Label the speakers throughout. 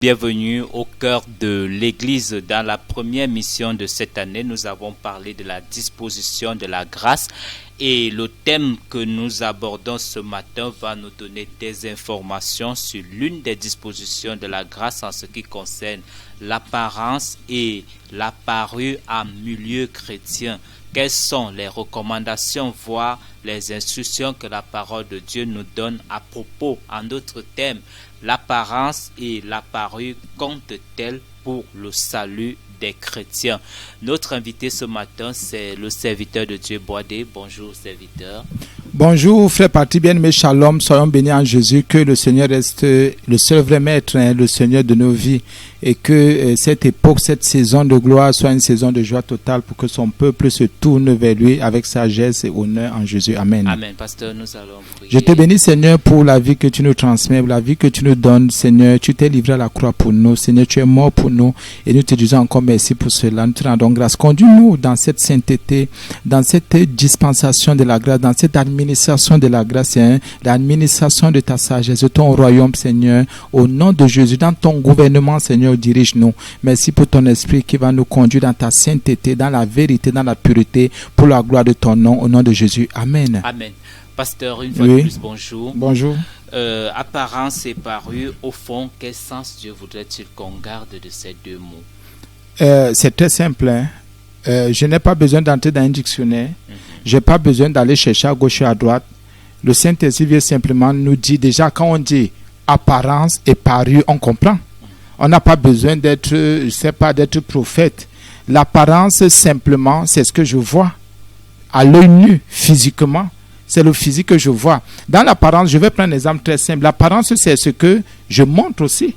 Speaker 1: Bienvenue au cœur de l'Église. Dans la première mission de cette année, nous avons parlé de la disposition de la grâce et le thème que nous abordons ce matin va nous donner des informations sur l'une des dispositions de la grâce en ce qui concerne l'apparence et la parure en milieu chrétien. Quelles sont les recommandations, voire les instructions que la parole de Dieu nous donne à propos, en d'autres termes, l'apparence et la parure comptent-elles pour le salut des chrétiens? Notre invité ce matin, c'est le serviteur de Dieu Boadé. Bonjour, serviteur.
Speaker 2: Bonjour, frère Patrick, bien-aimé, shalom, soyons bénis en Jésus, que le Seigneur reste le seul vrai maître, le Seigneur de nos vies, et que cette époque, cette saison de gloire soit une saison de joie totale pour que son peuple se tourne vers lui avec sagesse et honneur en Jésus. Amen.
Speaker 1: Amen. Pasteur, nous allons prier.
Speaker 2: Je te bénis, Seigneur, pour la vie que tu nous transmets, la vie que tu nous donnes, Seigneur. Tu t'es livré à la croix pour nous, Seigneur, tu es mort pour nous, et nous te disons encore merci pour cela. Nous te rendons grâce. Conduis-nous dans cette sainteté, dans cette dispensation de la grâce, dans cette administration de la grâce, Seigneur, l'administration de ta sagesse, de ton royaume, Seigneur, au nom de Jésus, dans ton gouvernement, Seigneur, dirige-nous. Merci pour ton esprit qui va nous conduire dans ta sainteté, dans la vérité, dans la pureté, pour la gloire de ton nom, au nom de Jésus. Amen.
Speaker 1: Amen. Pasteur, une fois de plus, bonjour.
Speaker 2: Bonjour.
Speaker 1: Apparence et parure, au fond, quel sens Dieu voudrait-il qu'on garde de ces deux mots?
Speaker 2: C'est très simple, hein? Je n'ai pas besoin d'entrer dans un dictionnaire. Je n'ai pas besoin d'aller chercher à gauche et à droite. Le Saint-Esprit vient simplement nous dire, déjà quand on dit apparence et parure, on comprend. On n'a pas besoin d'être, d'être prophète. L'apparence, simplement, c'est ce que je vois à l'œil nu, physiquement. C'est le physique que je vois. Dans l'apparence, je vais prendre un exemple très simple. L'apparence, c'est ce que je montre aussi.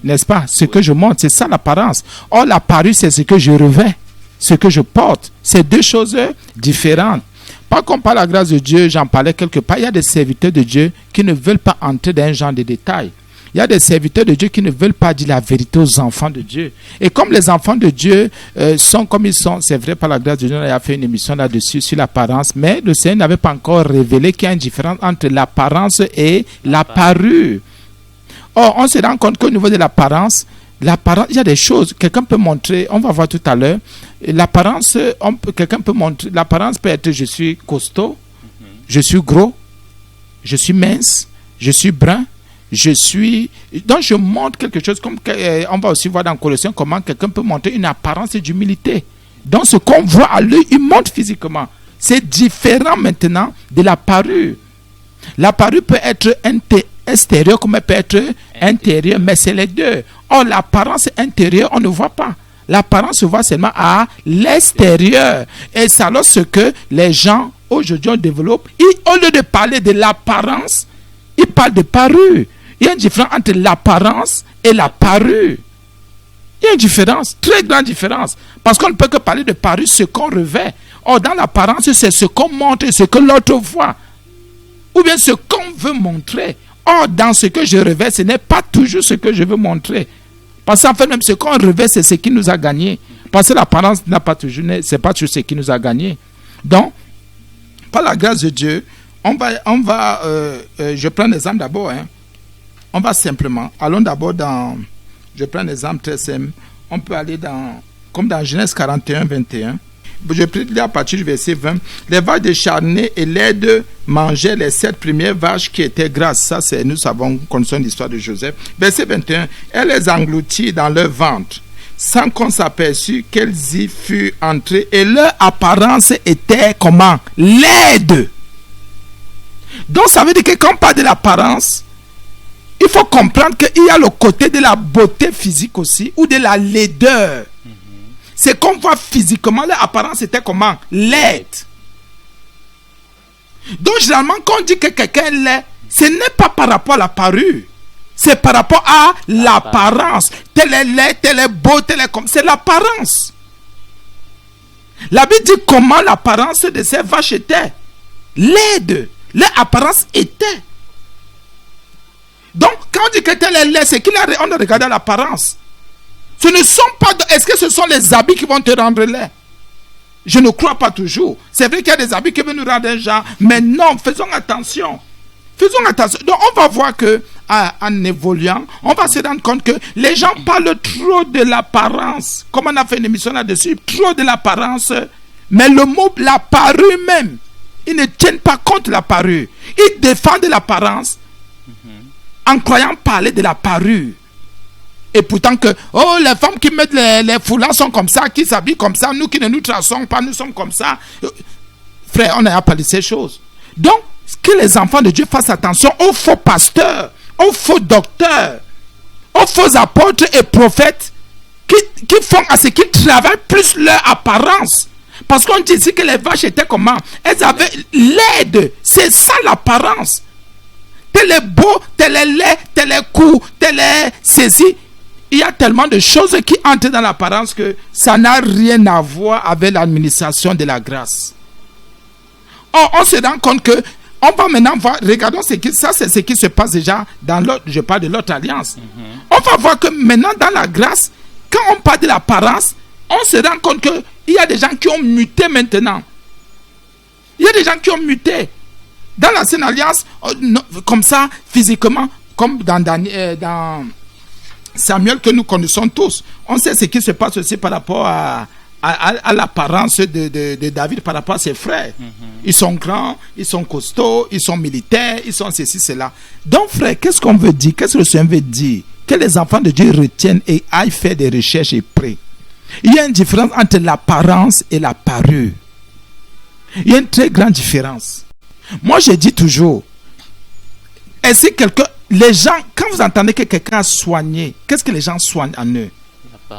Speaker 2: N'est-ce pas? Ce que je montre, c'est ça l'apparence. Or, la parure, c'est ce que je revêt, ce que je porte. C'est deux choses différentes. Pas comme par la grâce de Dieu, j'en parlais quelque part. Il y a des serviteurs de Dieu qui ne veulent pas entrer dans un genre de détails. Il y a des serviteurs de Dieu qui ne veulent pas dire la vérité aux enfants de Dieu. Et comme les enfants de Dieu sont comme ils sont, c'est vrai, par la grâce de Dieu, on a fait une émission là-dessus, sur l'apparence, mais le Seigneur n'avait pas encore révélé qu'il y a une différence entre l'apparence et la parure. Or, on se rend compte qu'au niveau de l'apparence, il y a des choses, quelqu'un peut montrer, on va voir tout à l'heure, l'apparence, quelqu'un peut montrer, l'apparence peut être je suis costaud, je suis gros, je suis mince, je suis brun, donc je montre quelque chose, comme on va aussi voir dans Colossiens comment quelqu'un peut montrer une apparence d'humilité. Donc ce qu'on voit à l'œil, il montre physiquement. C'est différent maintenant de la parure. La parure peut être extérieure comme elle peut être intérieure, mais c'est les deux. Or, l'apparence intérieure, on ne voit pas. L'apparence se voit seulement à l'extérieur. Et c'est alors ce que les gens aujourd'hui on développe. Au lieu de parler de l'apparence, ils parlent de parure. Il y a une différence entre l'apparence et la parure. Il y a une différence, très grande différence. Parce qu'on ne peut que parler de parure, ce qu'on revêt. Or, dans l'apparence, c'est ce qu'on montre, ce que l'autre voit. Ou bien ce qu'on veut montrer. Or, dans ce que je revêt, ce n'est pas toujours ce que je veux montrer. Parce qu'en fait, même ce qu'on revêt, c'est ce qui nous a gagné. Parce que l'apparence n'a pas toujours, c'est pas toujours ce qui nous a gagné. Donc, par la grâce de Dieu, je prends l'exemple d'abord. On va simplement, allons d'abord je prends un exemple très simple. On peut aller comme dans Genèse 41, 21. Je peux lire à partir du verset 20. Les vaches décharnées et laides mangeaient les 7 premières vaches qui étaient grasses. Ça, nous savons, connaissons l'histoire de Joseph. Verset 21. Elles les engloutirent dans leur ventre, sans qu'on s'aperçût qu'elles y furent entrées. Et leur apparence était comment? Laide. Donc, ça veut dire que quand on parle de l'apparence, il faut comprendre qu'il y a le côté de la beauté physique aussi, ou de la laideur. C'est qu'on voit physiquement, l'apparence était comment? Laide. Donc, généralement, quand on dit que quelqu'un est laid, ce n'est pas par rapport à la parure. C'est par rapport à l'apparence. Tel est laid, tel est beau, tel est comme. C'est l'apparence. La Bible dit comment l'apparence de ces vaches était. Laide. L'apparence était. Donc, quand on dit que tel est laid, c'est qu'on a regardé l'apparence. Ce ne sont pas... Est-ce que ce sont les habits qui vont te rendre laid? Je ne crois pas toujours. C'est vrai qu'il y a des habits qui veulent nous rendre un genre, mais non, faisons attention. Faisons attention. Donc, on va voir que en évoluant, on va se rendre compte que les gens parlent trop de l'apparence. Comme on a fait une émission là-dessus, trop de l'apparence. Mais le mot la parure même, ils ne tiennent pas compte de la parure. Ils défendent l'apparence en croyant parler de la parure. Et pourtant que, oh, les femmes qui mettent les foulards sont comme ça, qui s'habillent comme ça, nous qui ne nous traçons pas, nous sommes comme ça. Frère, on n'a pas de ces choses. Donc, que les enfants de Dieu fassent attention aux faux pasteurs, aux faux docteurs, aux faux apôtres et prophètes qui font à ce qu'ils travaillent plus leur apparence. Parce qu'on dit ici que les vaches étaient comment? Elles avaient l'aide. C'est ça l'apparence. Tel est beau, tel est laid, tel est court, tel est ceci. Il y a tellement de choses qui entrent dans l'apparence que ça n'a rien à voir avec l'administration de la grâce. Or, on se rend compte que on va maintenant voir, regardons ça c'est ce qui se passe déjà dans l'autre, je parle de l'autre alliance. On va voir que maintenant dans la grâce, quand on parle de l'apparence, on se rend compte que il y a des gens qui ont muté maintenant. Il y a des gens qui ont muté. Dans l'ancienne alliance, comme ça, physiquement, comme dans Samuel que nous connaissons tous, on sait ce qui se passe aussi par rapport à l'apparence de David par rapport à ses frères. Ils sont grands, ils sont costauds, ils sont militaires, ils sont ceci, cela. Donc, frère, qu'est-ce qu'on veut dire? Qu'est-ce que le Seigneur veut dire? Que les enfants de Dieu retiennent et aillent faire des recherches et prient. Il y a une différence entre l'apparence et la parure. Il y a une très grande différence. Moi, je dis toujours, est-ce que les gens, quand vous entendez que quelqu'un a soigné, qu'est-ce que les gens soignent en eux?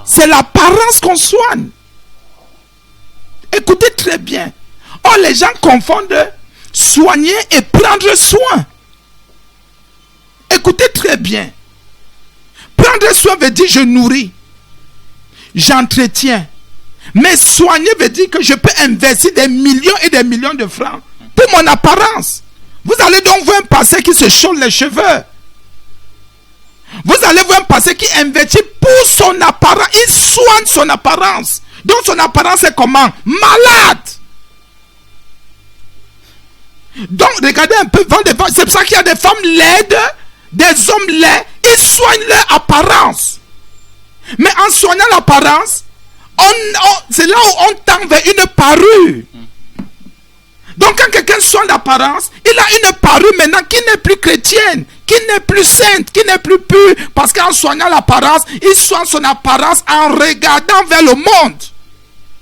Speaker 2: C'est l'apparence qu'on soigne. Écoutez très bien. Oh, les gens confondent soigner et prendre soin. Écoutez très bien. Prendre soin veut dire je nourris, j'entretiens. Mais soigner veut dire que je peux investir des millions et des millions de francs pour mon apparence. Vous allez donc voir un pasteur qui se chaude les cheveux. Vous allez voir un pasteur qui investit pour son apparence. Il soigne son apparence. Donc son apparence est comment? Malade. Donc regardez un peu. C'est pour ça qu'il y a des femmes laides, des hommes laids. Ils soignent leur apparence. Mais en soignant l'apparence, c'est là où on tend vers une parure. Donc quand quelqu'un soigne l'apparence, il a une parure maintenant qui n'est plus chrétienne, qui n'est plus sainte, qui n'est plus pure. Parce qu'en soignant l'apparence, il soigne son apparence en regardant vers le monde.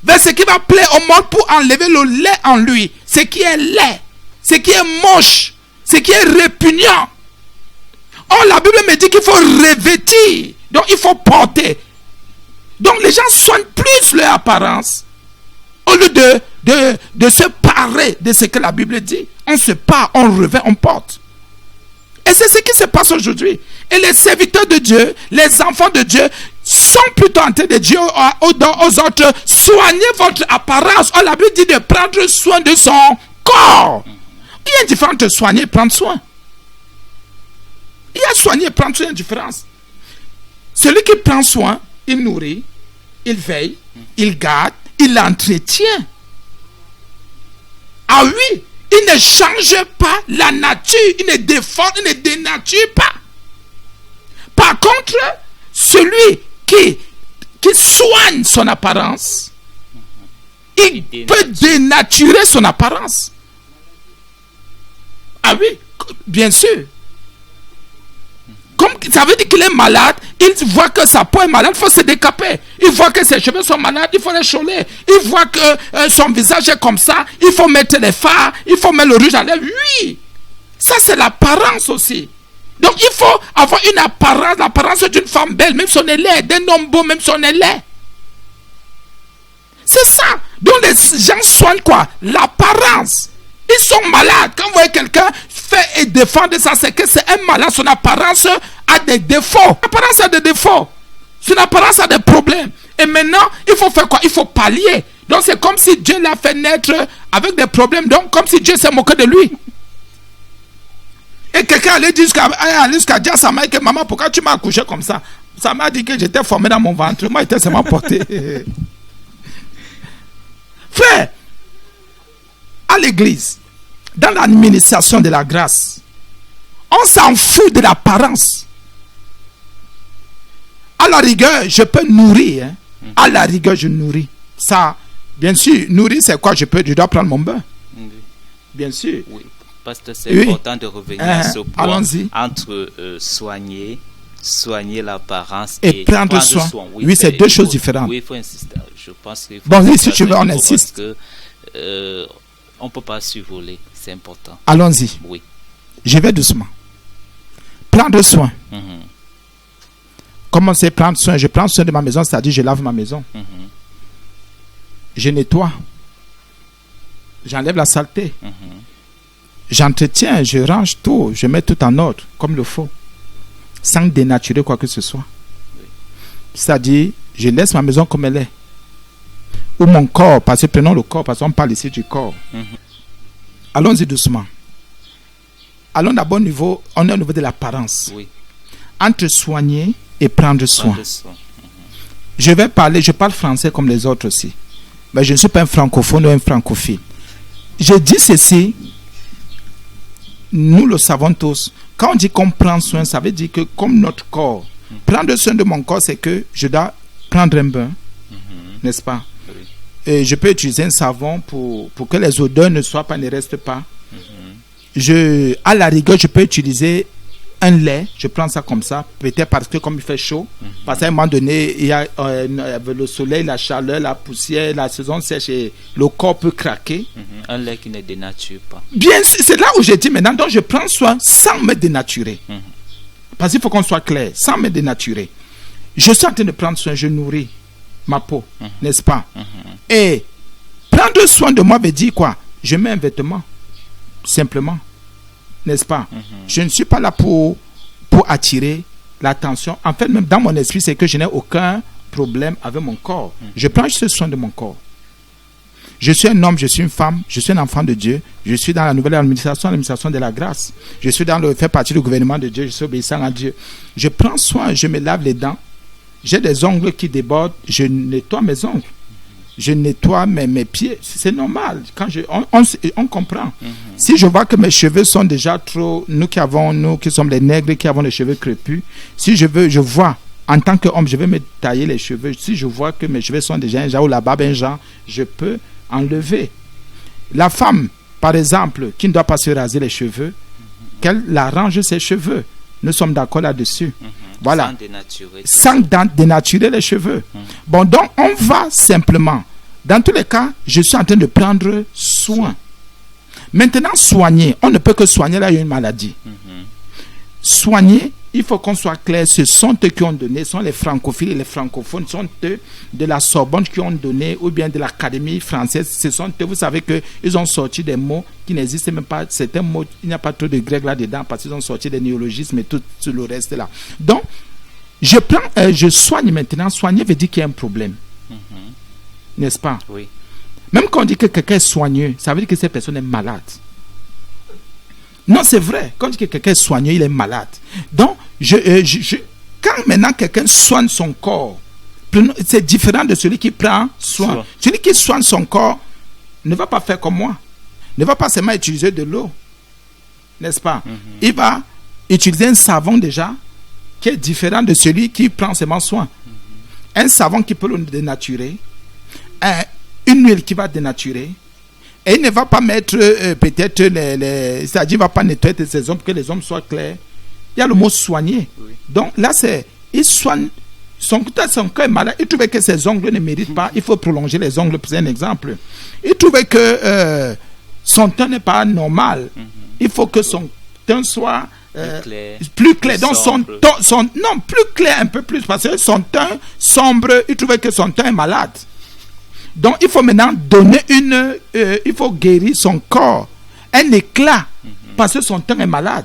Speaker 2: Vers ce qui va plaire au monde pour enlever le lait en lui. Ce qui est laid, ce qui est moche, ce qui est répugnant. Oh, la Bible me dit qu'il faut revêtir. Donc il faut porter. Donc les gens soignent plus leur apparence au lieu de se parer de ce que la Bible dit. On se pare, on revêt, on porte. Et c'est ce qui se passe aujourd'hui. Et les serviteurs de Dieu, les enfants de Dieu, sont plutôt en train de dire aux autres, soignez votre apparence. Oh, la Bible dit de prendre soin de son corps. Il y a une différence entre soigner et prendre soin. Il y a soigner et prendre soin, une différence. Celui qui prend soin, il nourrit, il veille, il garde, il entretient. Ah oui, il ne change pas la nature, il ne défend, il ne dénature pas. Par contre, celui qui soigne son apparence, il peut dénaturer son apparence. Ah oui, bien sûr. Comme ça veut dire qu'il est malade, il voit que sa peau est malade, il faut se décaper. Il voit que ses cheveux sont malades, il faut les choler. Il voit que son visage est comme ça, il faut mettre les fards, il faut mettre le rouge à lèvres. Oui, ça c'est l'apparence aussi. Donc il faut avoir une apparence, l'apparence d'une femme belle, même si on est laid, d'un homme beau, même si on est laid. C'est ça. Donc les gens soignent quoi? L'apparence. Ils sont malades. Quand vous voyez quelqu'un faire et défendre ça, c'est que c'est un malade. Son apparence a des défauts. L'apparence a des défauts. Son apparence a des problèmes. Et maintenant, il faut faire quoi? Il faut pallier. Donc c'est comme si Dieu l'a fait naître avec des problèmes. Donc comme si Dieu s'est moqué de lui. Et quelqu'un allait dire jusqu'à dire à sa mère que maman, pourquoi tu m'as accouché comme ça? Sa mère a dit que j'étais formé dans mon ventre. Moi, j'étais seulement porté. Frère, à l'église, dans l'administration de la grâce, On s'en fout de l'apparence. À la rigueur, je peux nourrir. À la rigueur, je nourris. Ça, bien sûr, nourrir, c'est quoi? Je dois prendre mon bain. Bien sûr.
Speaker 1: Oui, parce que c'est important de revenir à ce point.
Speaker 2: Allons-y.
Speaker 1: Entre soigner l'apparence
Speaker 2: et prendre soin. Oui, c'est deux choses différentes.
Speaker 1: Oui, il faut insister. Je pense qu'il faut
Speaker 2: bon, oui, si tu veux, on insiste.
Speaker 1: Parce que on ne peut pas survoler. C'est important.
Speaker 2: Allons-y.
Speaker 1: Oui.
Speaker 2: Je vais doucement. Prendre soin. Comment c'est prendre soin? Je prends soin de ma maison, c'est-à-dire je lave ma maison. Je nettoie. J'enlève la saleté. J'entretiens, je range tout, je mets tout en ordre, comme il le faut, sans dénaturer quoi que ce soit. C'est-à-dire, je laisse ma maison comme elle est. Ou mon corps, parce que prenons le corps, parce qu'on parle ici du corps. Allons-y doucement. Allons d'abord niveau, on est au niveau de l'apparence. Entre soigner et prendre soin. Je parle français comme les autres aussi. Mais je ne suis pas un francophone ou un francophile. Je dis ceci, nous le savons tous. Quand on dit qu'on prend soin, ça veut dire que comme notre corps, prendre soin de mon corps, c'est que je dois prendre un bain, n'est-ce pas? Et je peux utiliser un savon pour que les odeurs ne restent pas. À la rigueur, je peux utiliser un lait, je prends ça comme ça, peut-être parce que comme il fait chaud, parce qu'à un moment donné, il y a le soleil, la chaleur, la poussière, la saison sèche et le corps peut craquer.
Speaker 1: Un lait qui ne dénature pas.
Speaker 2: Bien sûr, c'est là où j'ai dit maintenant, donc je prends soin sans me dénaturer. Parce qu'il faut qu'on soit clair, sans me dénaturer. Je suis en train de prendre soin, je nourris ma peau, n'est-ce pas? Et prendre soin de moi veut dire quoi? Je mets un vêtement, simplement. N'est-ce pas? Je ne suis pas là pour attirer l'attention. En fait, même dans mon esprit, c'est que je n'ai aucun problème avec mon corps. Je prends juste soin de mon corps. Je suis un homme, je suis une femme, je suis un enfant de Dieu. Je suis dans la nouvelle administration, l'administration de la grâce. Je suis fait partie du gouvernement de Dieu, je suis obéissant à Dieu. Je prends soin, je me lave les dents. J'ai des ongles qui débordent, je nettoie mes ongles. Je nettoie mes pieds, c'est normal. Quand on comprend. Si je vois que mes cheveux sont déjà trop, nous qui sommes les nègres qui avons les cheveux crépus, si je vois en tant qu'homme, je vais me tailler les cheveux. Si je vois que mes cheveux sont déjà un genre ou la barbe un genre, je peux enlever. La femme, par exemple, qui ne doit pas se raser les cheveux, qu'elle arrange ses cheveux. Nous sommes d'accord là-dessus. Voilà. Sans dénaturer les cheveux. Bon, donc on va simplement. Dans tous les cas, je suis en train de prendre soin. Maintenant, soigner. On ne peut que soigner là, il y a une maladie. Soigner, il faut qu'on soit clair. Ce sont eux qui ont donné, ce sont les francophiles et les francophones, ce sont eux de la Sorbonne qui ont donné, ou bien de l'Académie française. Ce sont eux, vous savez qu'ils ont sorti des mots qui n'existent même pas. Certains mots, il n'y a pas trop de grec là-dedans parce qu'ils ont sorti des néologismes et tout le reste là. Donc, je soigne maintenant. Soigner veut dire qu'il y a un problème. N'est-ce pas?
Speaker 1: Oui.
Speaker 2: Même quand on dit que quelqu'un est soigneux, ça veut dire que cette personne est malade. Non, c'est vrai. Quand on dit que quelqu'un est soigneux, il est malade. Donc, quand maintenant quelqu'un soigne son corps, c'est différent de celui qui prend soin. Celui qui soigne son corps ne va pas faire comme moi. Ne va pas seulement utiliser de l'eau. N'est-ce pas? Il va utiliser un savon déjà qui est différent de celui qui prend seulement soin. Un savon qui peut le dénaturer, une huile qui va dénaturer, et il ne va pas mettre peut-être c'est-à-dire il ne va pas nettoyer ses ongles pour que les ongles soient clairs. Il y a le mot soigner. Donc là, il soigne son cœur est malade. Il trouvait que ses ongles ne méritent pas. Il faut prolonger les ongles, c'est un exemple. Il trouvait que son teint n'est pas normal. Il faut que son teint soit plus clair. Donc plus clair un peu plus, parce que son teint sombre, il trouvait que son teint est malade. Donc il faut maintenant donner il faut guérir son corps, un éclat, parce que son teint est malade,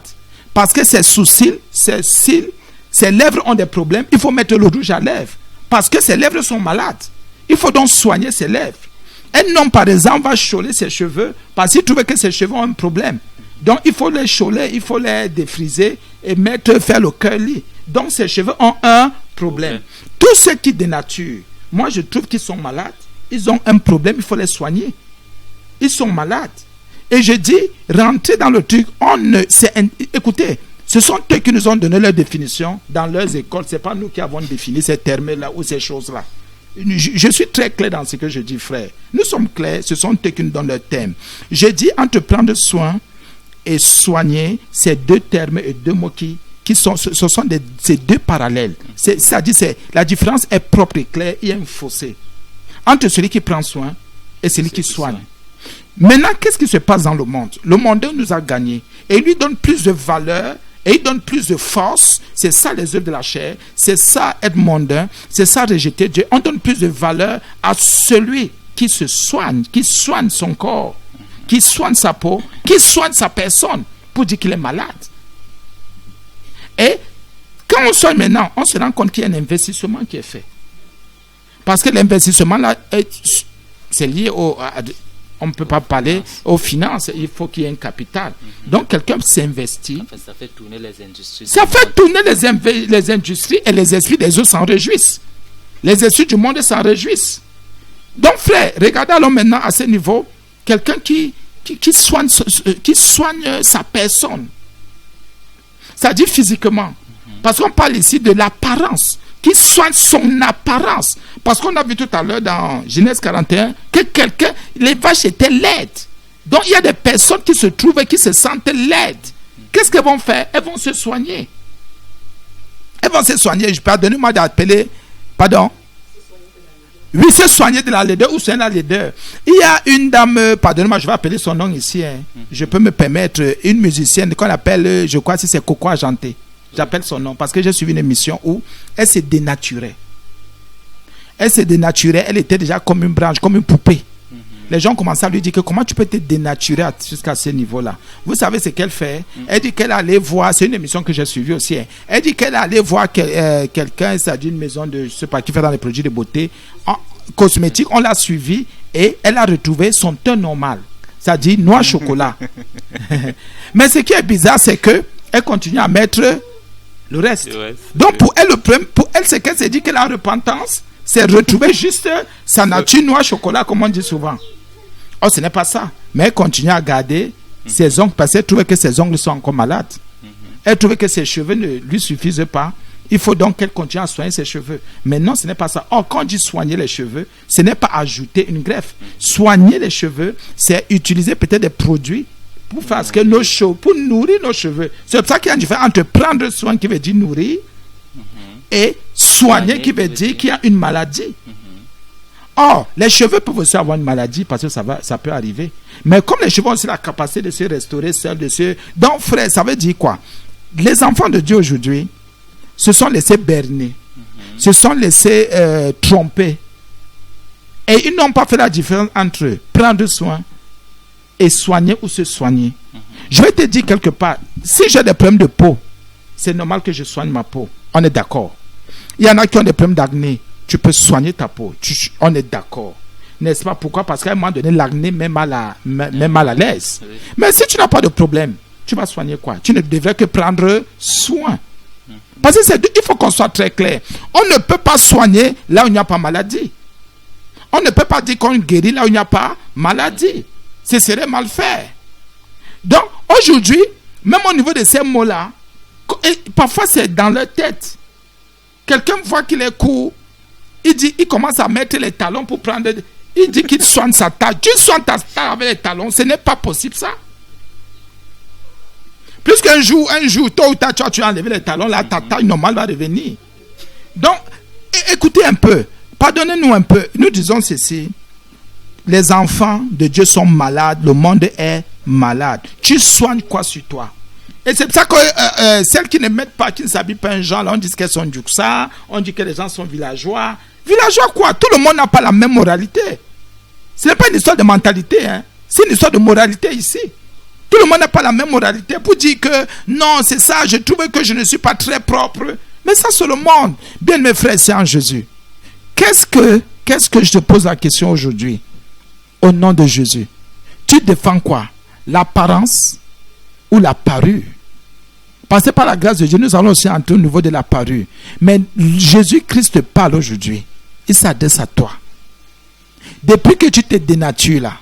Speaker 2: parce que ses sourcils, ses cils, ses lèvres ont des problèmes. Il faut mettre le rouge à lèvres, parce que ses lèvres sont malades. Il faut donc soigner ses lèvres. Un homme par exemple va choler ses cheveux, parce qu'il trouve que ses cheveux ont un problème. Donc il faut les choler, il faut les défriser et faire le curly. Donc ses cheveux ont un problème. Tous ceux qui dénaturent, moi je trouve qu'ils sont malades. Ils ont un problème, il faut les soigner. Ils sont malades. Et je dis, rentrer dans le truc, écoutez, Ce sont eux qui nous ont donné leur définition dans leurs écoles. Ce n'est pas nous qui avons défini ces termes-là ou ces choses-là. Je suis très clair dans ce que je dis, frère. Nous sommes clairs, ce sont eux qui nous donnent leur terme. J'ai dit entre prendre soin et soigner, ces deux termes et deux mots ce sont ces deux parallèles. C'est-à-dire la différence est propre et claire. Il y a un fossé entre celui qui prend soin et celui qui soigne. Maintenant, qu'est-ce qui se passe dans le monde? Le monde nous a gagné et il lui donne plus de valeur et il donne plus de force. C'est ça les œuvres de la chair, c'est ça être mondain, c'est ça rejeter Dieu. On donne plus de valeur à celui qui se soigne, qui soigne son corps, qui soigne sa peau, qui soigne sa personne pour dire qu'il est malade. Et quand on soigne maintenant, on se rend compte qu'il y a un investissement qui est fait. Parce que l'investissement là, c'est lié on ne peut pas parler aux finances, il faut qu'il y ait un capital. Donc quelqu'un s'investit.
Speaker 1: Enfin, ça fait tourner les industries.
Speaker 2: Ça fait tourner les industries et les esprits des autres s'en réjouissent. Les esprits du monde s'en réjouissent. Donc frère, regardez alors maintenant à ce niveau, quelqu'un qui soigne sa personne. C'est-à-dire physiquement. Parce qu'on parle ici de l'apparence. Qui soigne son apparence. Parce qu'on a vu tout à l'heure dans Genèse 41 que les vaches étaient laides. Donc il y a des personnes qui se trouvent et qui se sentent laides. Qu'est-ce qu'elles vont faire? Elles vont se soigner. Elles vont se soigner. Pardonnez-moi d'appeler. Pardon? Oui, se soigner de la laideur ou soigner la laideur. Il y a une dame, pardonnez-moi, je vais appeler son nom ici. Je peux me permettre, une musicienne qu'on appelle, je crois que c'est Coco Argenté. J'appelle son nom parce que j'ai suivi une émission où elle s'est dénaturée. Elle s'est dénaturée, elle était déjà comme une branche, comme une poupée. Les gens commençaient à lui dire que comment tu peux te dénaturer jusqu'à ce niveau-là. Vous savez ce qu'elle fait? Elle dit qu'elle allait voir, c'est une émission que j'ai suivie aussi. Elle dit qu'elle allait voir quelqu'un, c'est-à-dire une maison de, je sais pas, qui fait dans les produits de beauté, cosmétiques. On l'a suivi et elle a retrouvé son teint normal, c'est-à-dire noir chocolat. Mais ce qui est bizarre, c'est que elle continue à mettre le reste. Donc pour elle, c'est qu'elle s'est dit que la repentance, c'est retrouver juste sa nature noire chocolat, comme on dit souvent. Oh, ce n'est pas ça. Mais elle continue à garder ses ongles parce qu'elle trouvait que ses ongles sont encore malades. Elle trouvait que ses cheveux ne lui suffisent pas. Il faut donc qu'elle continue à soigner ses cheveux. Mais non, ce n'est pas ça. Oh, quand on dit soigner les cheveux, ce n'est pas ajouter une greffe. Soigner les cheveux, c'est utiliser peut-être des produits pour faire ce que nos cheveux, pour nourrir nos cheveux. C'est pour ça qu'il y a une différence entre prendre soin qui veut dire nourrir et soigner qui veut dire qu'il y a une maladie. Or, les cheveux peuvent aussi avoir une maladie parce que ça peut arriver. Mais comme les cheveux ont aussi la capacité de se restaurer seuls, donc frère, ça veut dire quoi? Les enfants de Dieu aujourd'hui se sont laissés berner, se sont laissés tromper. Et ils n'ont pas fait la différence entre prendre soin et soigner ou se soigner. Je vais te dire quelque part, si j'ai des problèmes de peau, c'est normal que je soigne ma peau. On est d'accord. Il y en a qui ont des problèmes d'acné. Tu peux soigner ta peau. On est d'accord. N'est-ce pas? Pourquoi? Parce qu'à un moment donné, l'acné met mal à l'aise. Mais si tu n'as pas de problème, tu vas soigner quoi? Tu ne devrais que prendre soin. Parce que il faut qu'on soit très clair. On ne peut pas soigner là où il n'y a pas maladie. On ne peut pas dire qu'on guérit là où il n'y a pas maladie. Ce serait mal fait. Donc, aujourd'hui, même au niveau de ces mots-là, parfois c'est dans leur tête. Quelqu'un voit qu'il est court, il commence à mettre les talons pour prendre. Il dit qu'il soigne sa taille. Tu soignes ta taille avec les talons, ce n'est pas possible ça. Puisqu'un jour, tôt ou tard, tu as enlevé les talons, là, ta taille normale va revenir. Donc, écoutez un peu, pardonnez-nous un peu, nous disons ceci. Les enfants de Dieu sont malades, le monde est malade. Tu soignes quoi sur toi? Et c'est pour ça que celles qui ne mettent pas, qui ne s'habillent pas un genre, là, on dit qu'elles sont du ça, on dit que les gens sont villageois. Villageois quoi? Tout le monde n'a pas la même moralité. Ce n'est pas une histoire de mentalité, hein. C'est une histoire de moralité ici. Tout le monde n'a pas la même moralité pour dire que non, c'est ça, je trouve que je ne suis pas très propre. Mais ça, c'est le monde. Bien, mes frères, c'est en Jésus. Qu'est-ce que je te pose la question aujourd'hui? Au nom de Jésus, tu défends quoi? L'apparence ou la parure? Parce que par la grâce de Dieu, nous allons aussi entrer au niveau de la parure. Mais Jésus-Christ te parle aujourd'hui. Il s'adresse à toi. Depuis que tu te dénatures là,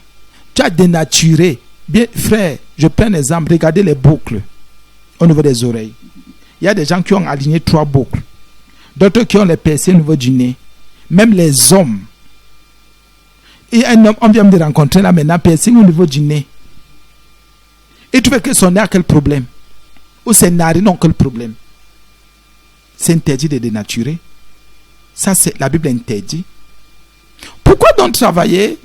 Speaker 2: tu as dénaturé. Bien, frère, je prends un exemple. Regardez les boucles. au niveau des oreilles. Il y a des gens qui ont aligné 3 boucles. D'autres qui ont les percées au niveau du nez. Même les hommes. Et un homme, on vient de rencontrer là maintenant, piercing au niveau du nez. Et tu veux que son nez a quel problème? Ou ses narines ont quel problème? C'est interdit de dénaturer. Ça, c'est la Bible interdit. Pourquoi donc travailler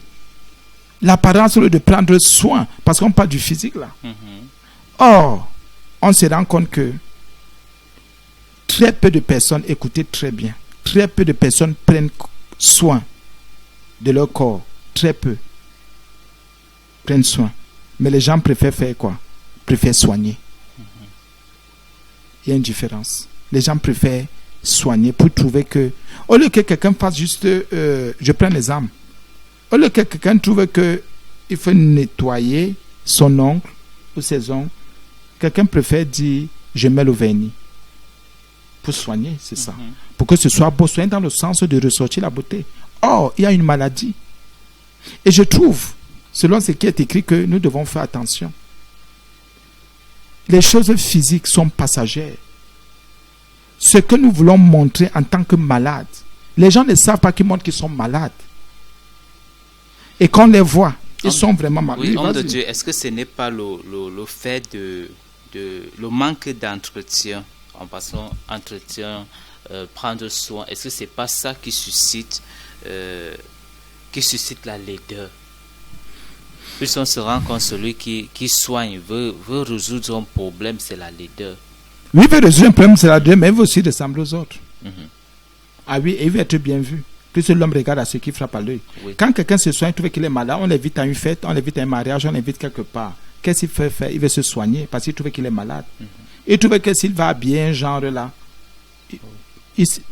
Speaker 2: l'apparence au lieu de prendre soin? Parce qu'on parle du physique là. Or, on se rend compte que très peu de personnes, écoutez très bien, très peu de personnes prennent soin de leur corps. Très peu prennent soin. Mais les gens préfèrent faire quoi? Préfèrent soigner. Il y a une différence. Les gens préfèrent soigner pour trouver que, au lieu que quelqu'un fasse juste, je prends l'exemple, au lieu que quelqu'un trouve que il faut nettoyer son ongle ou ses ongles, quelqu'un préfère dire je mets le vernis pour soigner, c'est ça, pour que ce soit beau, soigner dans le sens de ressortir la beauté. Or, il y a une maladie. Et je trouve, selon ce qui est écrit, que nous devons faire attention. Les choses physiques sont passagères. Ce que nous voulons montrer en tant que malades, les gens ne savent pas qu'ils montrent qu'ils sont malades. Et quand on les voit, ils sont vraiment malades.
Speaker 1: Oui, homme de Dieu, est-ce que ce n'est pas le fait de le manque d'entretien, en passant entretien, prendre soin, est-ce que ce n'est pas ça qui suscite la laideur? Puis on se rend compte que celui qui soigne veut résoudre un problème, c'est la laideur.
Speaker 2: Oui, il veut résoudre un problème, c'est la laideur, mais il veut aussi ressembler aux autres. Ah oui, et il veut être bien vu. Plus l'homme regarde à ce qui frappe à l'œil. Oui. Quand quelqu'un se soigne, il trouve qu'il est malade, on l'invite à une fête, on l'invite à un mariage, on l'invite quelque part. Qu'est-ce qu'il fait faire? Il veut se soigner parce qu'il trouve qu'il est malade. Il trouve que s'il va bien, genre là,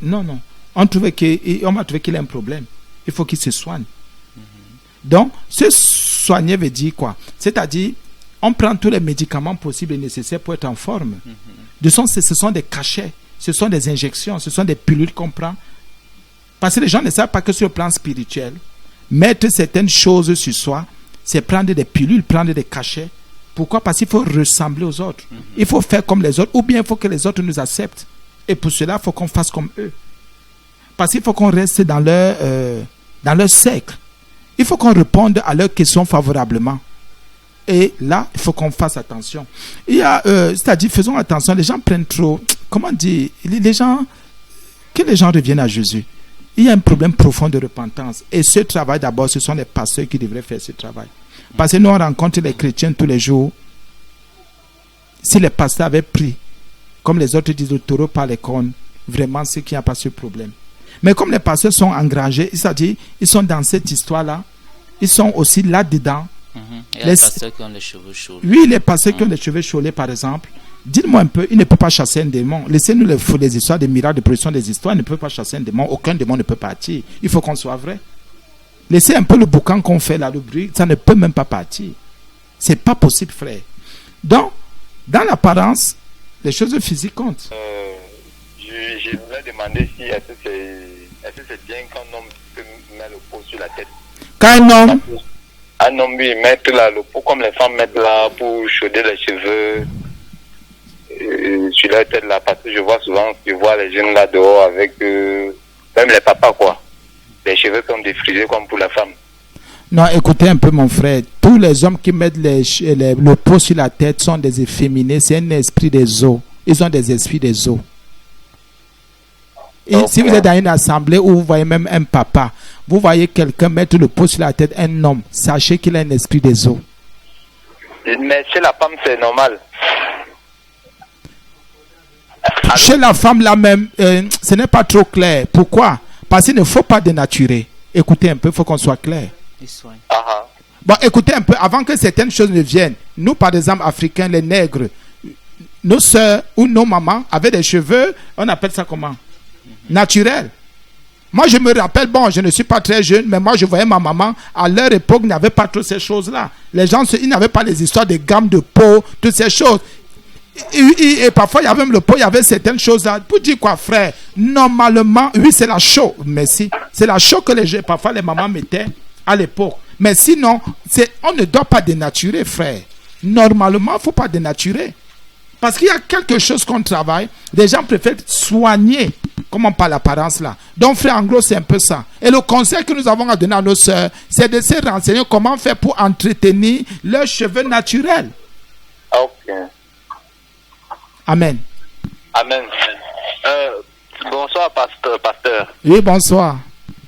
Speaker 2: non. On va trouver qu'il a un problème. Il faut qu'il se soigne. Donc, se soigner veut dire quoi? C'est-à-dire, on prend tous les médicaments possibles et nécessaires pour être en forme. Ce sont des cachets, ce sont des injections, ce sont des pilules qu'on prend. Parce que les gens ne savent pas que sur le plan spirituel, mettre certaines choses sur soi, c'est prendre des pilules, prendre des cachets. Pourquoi? Parce qu'il faut ressembler aux autres. Il faut faire comme les autres, ou bien il faut que les autres nous acceptent. Et pour cela, il faut qu'on fasse comme eux. Parce qu'il faut qu'on reste dans leur cercle. Il faut qu'on réponde à leurs questions favorablement. Et là, il faut qu'on fasse attention. C'est-à-dire, faisons attention, les gens prennent trop, comment dire, que les gens reviennent à Jésus. Il y a un problème profond de repentance. Et ce travail, d'abord, ce sont les pasteurs qui devraient faire ce travail. Parce que nous, on rencontre les chrétiens tous les jours. Si les pasteurs avaient pris, comme les autres disent, le taureau par les cornes, vraiment, c'est qu'il n'y a pas ce problème. Mais comme les pasteurs sont engrangés, c'est-à-dire, ils sont dans cette histoire-là, ils sont aussi là-dedans.
Speaker 1: Il y a les pasteurs qui ont les cheveux chaulés.
Speaker 2: Oui, les pasteurs qui ont les cheveux chaulés, par exemple. Dites-moi un peu, il ne peut pas chasser un démon. Laissez-nous les histoires des miracles, de production des histoires. Il ne peut pas chasser un démon. Aucun démon ne peut partir. Il faut qu'on soit vrai. Laissez un peu le boucan qu'on fait là, le bruit. Ça ne peut même pas partir. C'est pas possible, frère. Donc, dans l'apparence, les choses physiques comptent.
Speaker 3: Je voulais demander si est-ce que c'est bien qu'un homme peut mettre le pot sur la tête.
Speaker 2: Quand
Speaker 3: un homme, oui, mettre là, le pot comme les femmes mettent là pour chauder les cheveux sur leur tête là, parce que je vois les jeunes là dehors avec même les papas quoi. Les cheveux comme défrisés comme pour la femme.
Speaker 2: Non, écoutez un peu mon frère. Tous les hommes qui mettent le pot sur la tête sont des efféminés. C'est un esprit des eaux. Ils ont des esprits des eaux. Et si vous êtes dans une assemblée où vous voyez même un papa, vous voyez quelqu'un mettre le pot sur la tête, un homme, sachez qu'il a un esprit des eaux.
Speaker 3: Mais chez la femme, c'est normal.
Speaker 2: Chez la femme, là même, ce n'est pas trop clair. Pourquoi? Parce qu'il ne faut pas dénaturer. Écoutez un peu, il faut qu'on soit clair. Bon, écoutez un peu, avant que certaines choses ne viennent, nous, par exemple, Africains, les nègres, nos soeurs ou nos mamans avaient des cheveux, on appelle ça comment? Naturel. Moi, je me rappelle, bon, je ne suis pas très jeune, mais moi, je voyais ma maman, à leur époque, n'avait pas toutes ces choses-là. Les gens, ils n'avaient pas les histoires de gamme de peau, toutes ces choses. Et parfois, il y avait même le pot, il y avait certaines choses-là. Pour dire quoi, frère? Normalement, oui, c'est la chaux. Merci. C'est la chaux que parfois les mamans mettaient à l'époque. Mais sinon, on ne doit pas dénaturer, frère. Normalement, il ne faut pas dénaturer. Parce qu'il y a quelque chose qu'on travaille. Les gens préfèrent soigner, comme par l'apparence là. Donc, frère, en gros, c'est un peu ça. Et le conseil que nous avons à donner à nos sœurs, c'est de se renseigner comment faire pour entretenir leurs cheveux naturels.
Speaker 3: Ok.
Speaker 2: Amen.
Speaker 3: Amen. Bonsoir, pasteur.
Speaker 2: Oui, bonsoir.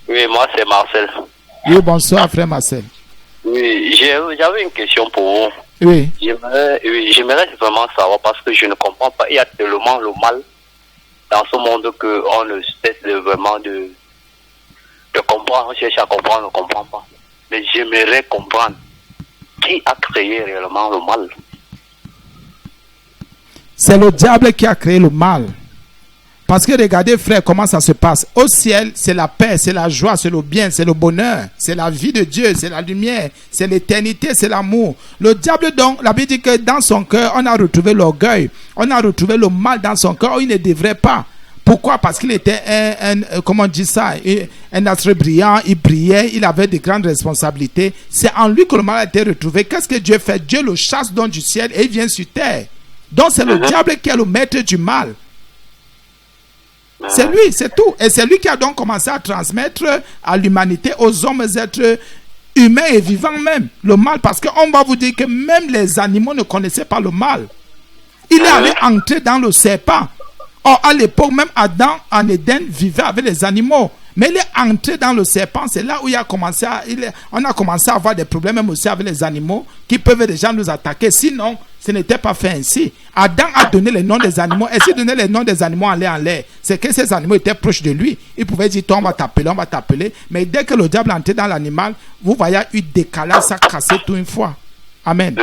Speaker 3: Oui, moi, c'est Marcel.
Speaker 2: Oui, bonsoir, frère Marcel.
Speaker 3: Oui, j'avais une question pour vous.
Speaker 2: Oui.
Speaker 3: J'aimerais vraiment savoir parce que je ne comprends pas. Il y a tellement le mal dans ce monde qu'on ne cesse vraiment de comprendre. On cherche à comprendre, on ne comprend pas. Mais j'aimerais comprendre qui a créé réellement le mal.
Speaker 2: C'est le diable qui a créé le mal. Parce que regardez, frère, comment ça se passe. Au ciel, c'est la paix, c'est la joie, c'est le bien, c'est le bonheur, c'est la vie de Dieu, c'est la lumière, c'est l'éternité, c'est l'amour. Le diable, donc, la Bible dit que dans son cœur, on a retrouvé l'orgueil, on a retrouvé le mal dans son cœur. Il ne devrait pas. Pourquoi? Parce qu'il était comment on dit ça, un astre brillant, il brillait, il avait de grandes responsabilités. C'est en lui que le mal a été retrouvé. Qu'est-ce que Dieu fait? Dieu le chasse donc du ciel et il vient sur terre. Donc c'est le diable qui est le maître du mal. C'est lui, c'est tout. Et c'est lui qui a donc commencé à transmettre à l'humanité, aux hommes, aux êtres humains et vivants même, le mal. Parce qu'on va vous dire que même les animaux ne connaissaient pas le mal. Il est allé entrer dans le serpent. Or, à l'époque, même Adam en Éden vivait avec les animaux. Mais il est entré dans le serpent. C'est là où on a commencé à avoir des problèmes même aussi avec les animaux qui peuvent déjà nous attaquer. Sinon, ce n'était pas fait ainsi. Adam a donné les noms des animaux. Et s'il donnait les noms des animaux en l'air, c'est que ces animaux étaient proches de lui. Il pouvait dire, toi, on va t'appeler. Mais dès que le diable est entré dans l'animal, vous voyez, il y a eu décalage, ça a cassé tout une fois. Amen.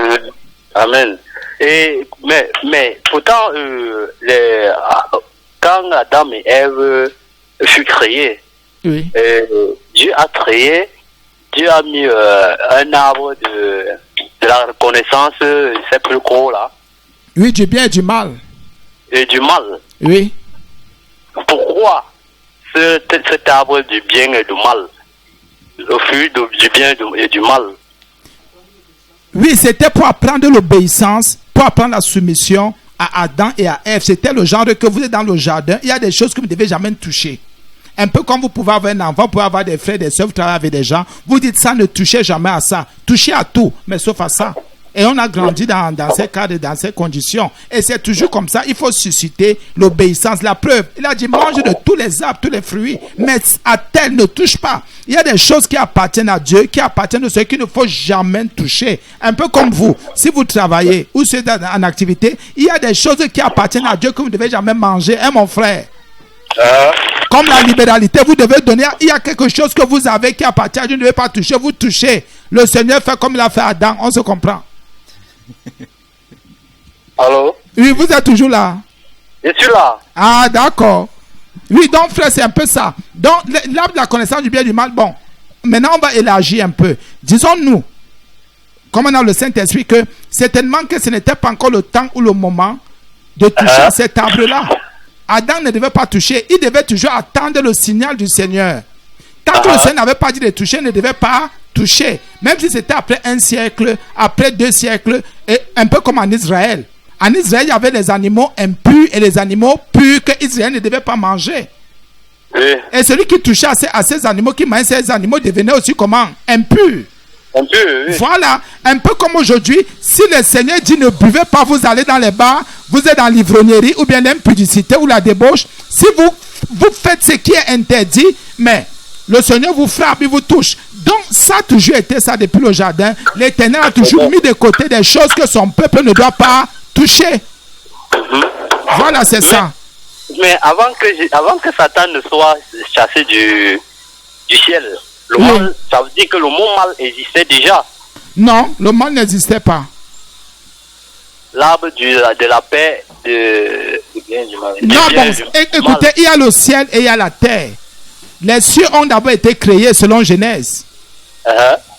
Speaker 3: Amen. Mais pourtant, quand Adam et Ève furent créés,
Speaker 2: oui.
Speaker 3: Dieu a mis un arbre de la reconnaissance, c'est plus gros là.
Speaker 2: Oui, du bien et du mal.
Speaker 3: Et du mal.
Speaker 2: Oui.
Speaker 3: Pourquoi cet arbre du bien et du mal? Le fruit du bien et du mal.
Speaker 2: Oui, c'était pour apprendre l'obéissance, pour apprendre la soumission à Adam et à Ève. C'était le genre que vous êtes dans le jardin, il y a des choses que vous ne devez jamais toucher. Un peu comme vous pouvez avoir un enfant, vous pouvez avoir des frères, des soeurs, vous travaillez avec des gens. Vous dites ça, ne touchez jamais à ça. Touchez à tout, mais sauf à ça. Et on a grandi dans ces cadres, dans ces conditions. Et c'est toujours comme ça. Il faut susciter l'obéissance. La preuve, il a dit mange de tous les arbres, tous les fruits. Mais à tel ne touche pas. Il y a des choses qui appartiennent à Dieu, qui appartiennent à ceux qu'il ne faut jamais toucher. Un peu comme vous. Si vous travaillez ou si vous êtes en activité, il y a des choses qui appartiennent à Dieu que vous ne devez jamais manger. Hein, mon frère? Comme la libéralité, vous devez donner. Il y a quelque chose que vous avez qui appartient à Dieu, vous ne devez pas toucher. Vous touchez. Le Seigneur fait comme il a fait à Adam. On se comprend.
Speaker 3: Allô?
Speaker 2: Oui, vous êtes toujours là.
Speaker 3: Je suis là.
Speaker 2: Ah, d'accord. Oui, donc, frère, c'est un peu ça. Donc, l'arbre de la connaissance du bien et du mal, bon. Maintenant, on va élargir un peu. Disons-nous, comme on a le Saint-Esprit, que certainement que ce n'était pas encore le temps ou le moment de toucher cet arbre-là. Adam ne devait pas toucher. Il devait toujours attendre le signal du Seigneur. Tant que le Seigneur n'avait pas dit de toucher, il ne devait pas toucher. Même si c'était après 1 siècle, après 2 siècles, et un peu comme en Israël. En Israël, il y avait les animaux impurs et les animaux purs que Israël ne devait pas manger.
Speaker 3: Oui.
Speaker 2: Et celui qui touchait à ces animaux, qui mangeait ces animaux, devenait aussi comment? Impur.
Speaker 3: Un peu, oui.
Speaker 2: Voilà, un peu comme aujourd'hui, si le Seigneur dit ne buvez pas, vous allez dans les bars, vous êtes dans l'ivrognerie ou bien l'impudicité ou la débauche. Si vous faites ce qui est interdit, mais le Seigneur vous frappe, il vous touche. Donc ça a toujours été ça depuis le jardin. L'Éternel a toujours mis de côté des choses que son peuple ne doit pas toucher. Voilà, c'est ça.
Speaker 3: Mais avant que Satan ne soit chassé du ciel, le mal, ça veut dire que le mot mal existait déjà.
Speaker 2: Non, le mal n'existait pas.
Speaker 3: L'arbre de la paix, du bien du mal.
Speaker 2: Non, bon, écoutez, il y a le ciel et il y a la terre. Les cieux ont d'abord été créés selon Genèse.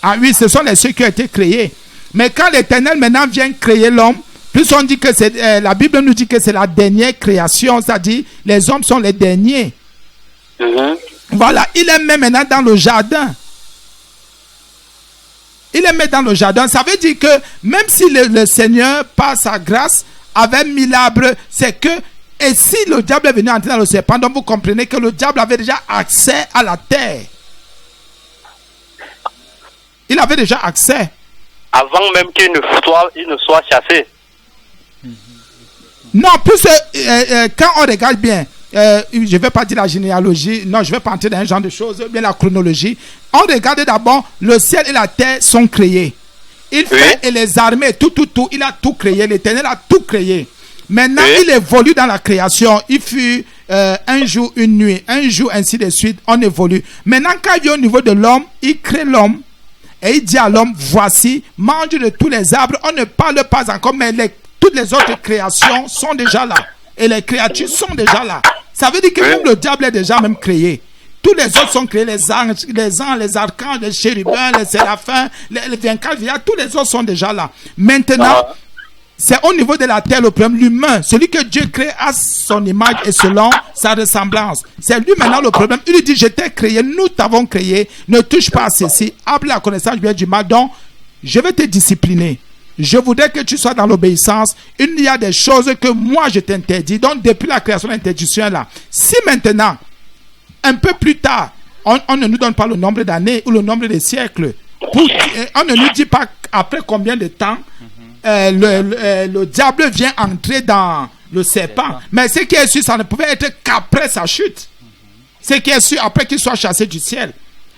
Speaker 2: Ah oui, ce sont les cieux qui ont été créés. Mais quand l'Éternel maintenant vient créer l'homme, plus on dit que c'est la Bible nous dit que c'est la dernière création, c'est-à-dire les hommes sont les derniers. Voilà, il est même maintenant dans le jardin. Il est mis dans le jardin. Ça veut dire que même si le Seigneur, par sa grâce, avait mis l'arbre, c'est que, et si le diable est venu entrer dans le serpent, donc vous comprenez que le diable avait déjà accès à la terre. Il avait déjà accès.
Speaker 3: Avant même qu'il ne soit chassé.
Speaker 2: Non, plus quand on regarde bien, je ne vais pas dire la généalogie, non, je ne vais pas entrer dans un genre de choses, bien la chronologie. On regarde d'abord, le ciel et la terre sont créés. Il fait et les armées, tout, il a tout créé, l'Éternel a tout créé. Maintenant, il évolue dans la création. Il fut un jour, une nuit, un jour, ainsi de suite, on évolue. Maintenant, quand il vient au niveau de l'homme, il crée l'homme et il dit à l'homme, voici, mange de tous les arbres. On ne parle pas encore, mais toutes les autres créations sont déjà là. Et les créatures sont déjà là. Ça veut dire que même le diable est déjà même créé. Tous les autres sont créés, les anges, les archanges, les chérubins, les séraphins, les 24 vieillards, tous les autres sont déjà là. Maintenant, c'est au niveau de la terre le problème, l'humain, celui que Dieu crée à son image et selon sa ressemblance. C'est lui maintenant le problème. Il lui dit, je t'ai créé, nous t'avons créé, ne touche pas à ceci, appelle la connaissance bien du mal, donc je vais te discipliner. Je voudrais que tu sois dans l'obéissance. Il y a des choses que moi je t'interdis. Donc depuis la création de l'interdiction là, si maintenant, un peu plus tard, on ne nous donne pas le nombre d'années ou le nombre de siècles, on ne nous dit pas après combien de temps le diable vient entrer dans le serpent. Mais ce qui est sûr, ça ne pouvait être qu'après sa chute. Ce qui est sûr, après qu'il soit chassé du ciel.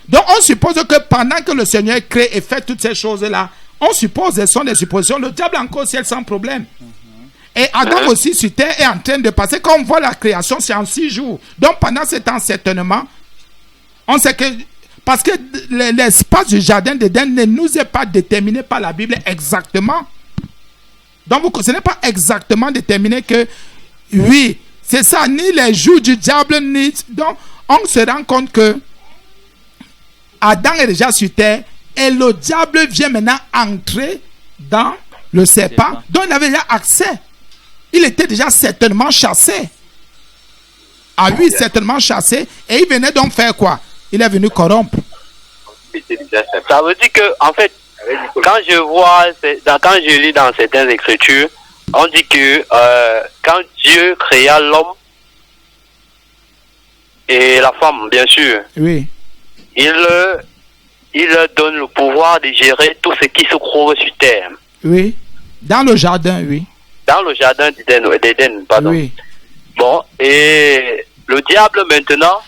Speaker 2: Donc on suppose que pendant que le Seigneur crée et fait toutes ces choses-là, on suppose, ce sont des suppositions, le diable est encore au ciel sans problème. Et Adam aussi sur terre est en train de passer. Quand on voit la création, c'est en 6 jours. Donc pendant ce temps, certainement, on sait que, parce que l'espace du jardin d'Éden ne nous est pas déterminé par la Bible exactement. Donc ce n'est pas exactement déterminé que, oui, c'est ça, ni les jours du diable, ni... Donc on se rend compte que Adam est déjà sur terre et le diable vient maintenant entrer dans le serpent. Donc il avait déjà accès. Il était déjà certainement chassé. Ah oui, certainement chassé. Et il venait donc faire quoi? Il est venu corrompre.
Speaker 3: Ça veut dire que, en fait, quand je lis dans certaines écritures, on dit que quand Dieu créa l'homme et la femme, bien sûr,
Speaker 2: oui,
Speaker 3: il leur donne le pouvoir de gérer tout ce qui se trouve sur terre.
Speaker 2: Oui, dans le jardin, oui. Dans le jardin
Speaker 3: d'Éden, pardon.
Speaker 2: Oui.
Speaker 3: Bon, et le diable maintenant,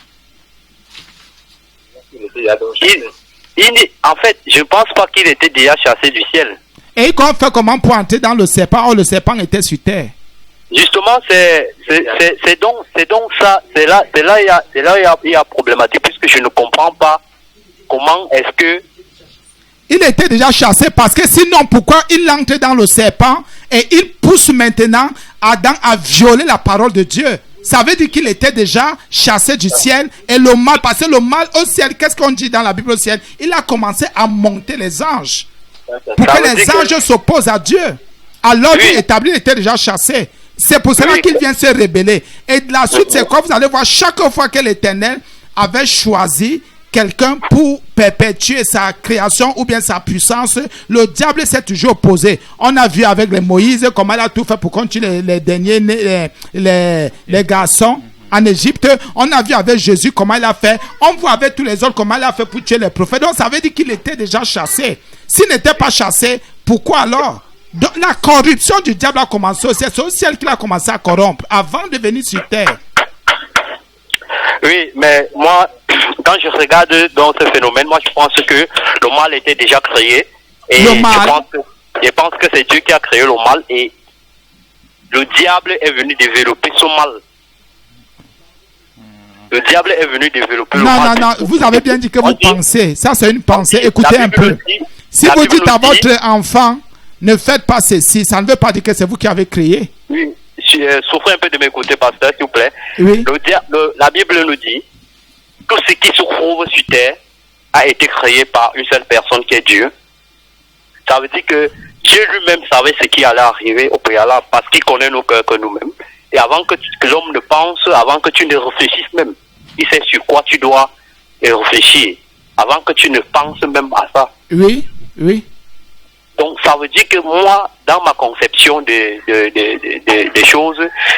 Speaker 3: en fait, je pense pas qu'il était déjà chassé du ciel.
Speaker 2: Et qu'on fait comment pour entrer dans le serpent? Oh, le serpent était sur terre.
Speaker 3: Justement, c'est donc ça, c'est là il y a problématique, puisque je ne comprends pas comment est-ce que
Speaker 2: il était déjà chassé, parce que sinon pourquoi il entre dans le serpent et il pousse maintenant Adam à violer la parole de Dieu? Ça veut dire qu'il était déjà chassé du ciel, et le mal, parce que le mal au ciel, qu'est-ce qu'on dit dans la Bible au ciel? Il a commencé à monter les anges pour que les anges s'opposent à Dieu. Alors qu'il établi, il était déjà chassé. C'est pour cela qu'il vient se rebeller. Et de la suite, c'est quoi? Vous allez voir, chaque fois que l'Éternel avait choisi quelqu'un pour perpétuer sa création ou bien sa puissance, le diable s'est toujours opposé. On a vu avec les Moïse comment il a tout fait pour continuer les derniers les garçons en Égypte. On a vu avec Jésus comment il a fait. On voit avec tous les autres comment il a fait pour tuer les prophètes. Donc ça veut dire qu'il était déjà chassé. S'il n'était pas chassé, pourquoi alors? Donc la corruption du diable a commencé au ciel. C'est au ciel qu'il a commencé à corrompre avant de venir sur terre.
Speaker 3: Oui, mais moi, quand je regarde dans ce phénomène, moi je pense que le mal était déjà créé. Et je pense que c'est Dieu qui a créé le mal, et le diable est venu développer son mal. Le diable est venu développer le mal.
Speaker 2: Non, vous avez bien dit que vous pensez. Ça, c'est une pensée. Écoutez un peu. Si vous dites à votre enfant, ne faites pas ceci, ça ne veut pas dire que c'est vous qui avez créé.
Speaker 3: Oui, souffrez un peu de m'écouter, pasteur, s'il vous plaît.
Speaker 2: Oui.
Speaker 3: La Bible nous dit, tout ce qui se trouve sur terre a été créé par une seule personne qui est Dieu. Ça veut dire que Dieu lui-même savait ce qui allait arriver au préalable, parce qu'il connaît nos cœurs que nous-mêmes. Et avant que l'homme ne pense, avant que tu ne réfléchisses même, il sait sur quoi tu dois réfléchir, avant que tu ne penses même à ça.
Speaker 2: Oui, oui.
Speaker 3: Donc ça veut dire que moi, dans ma conception des choses,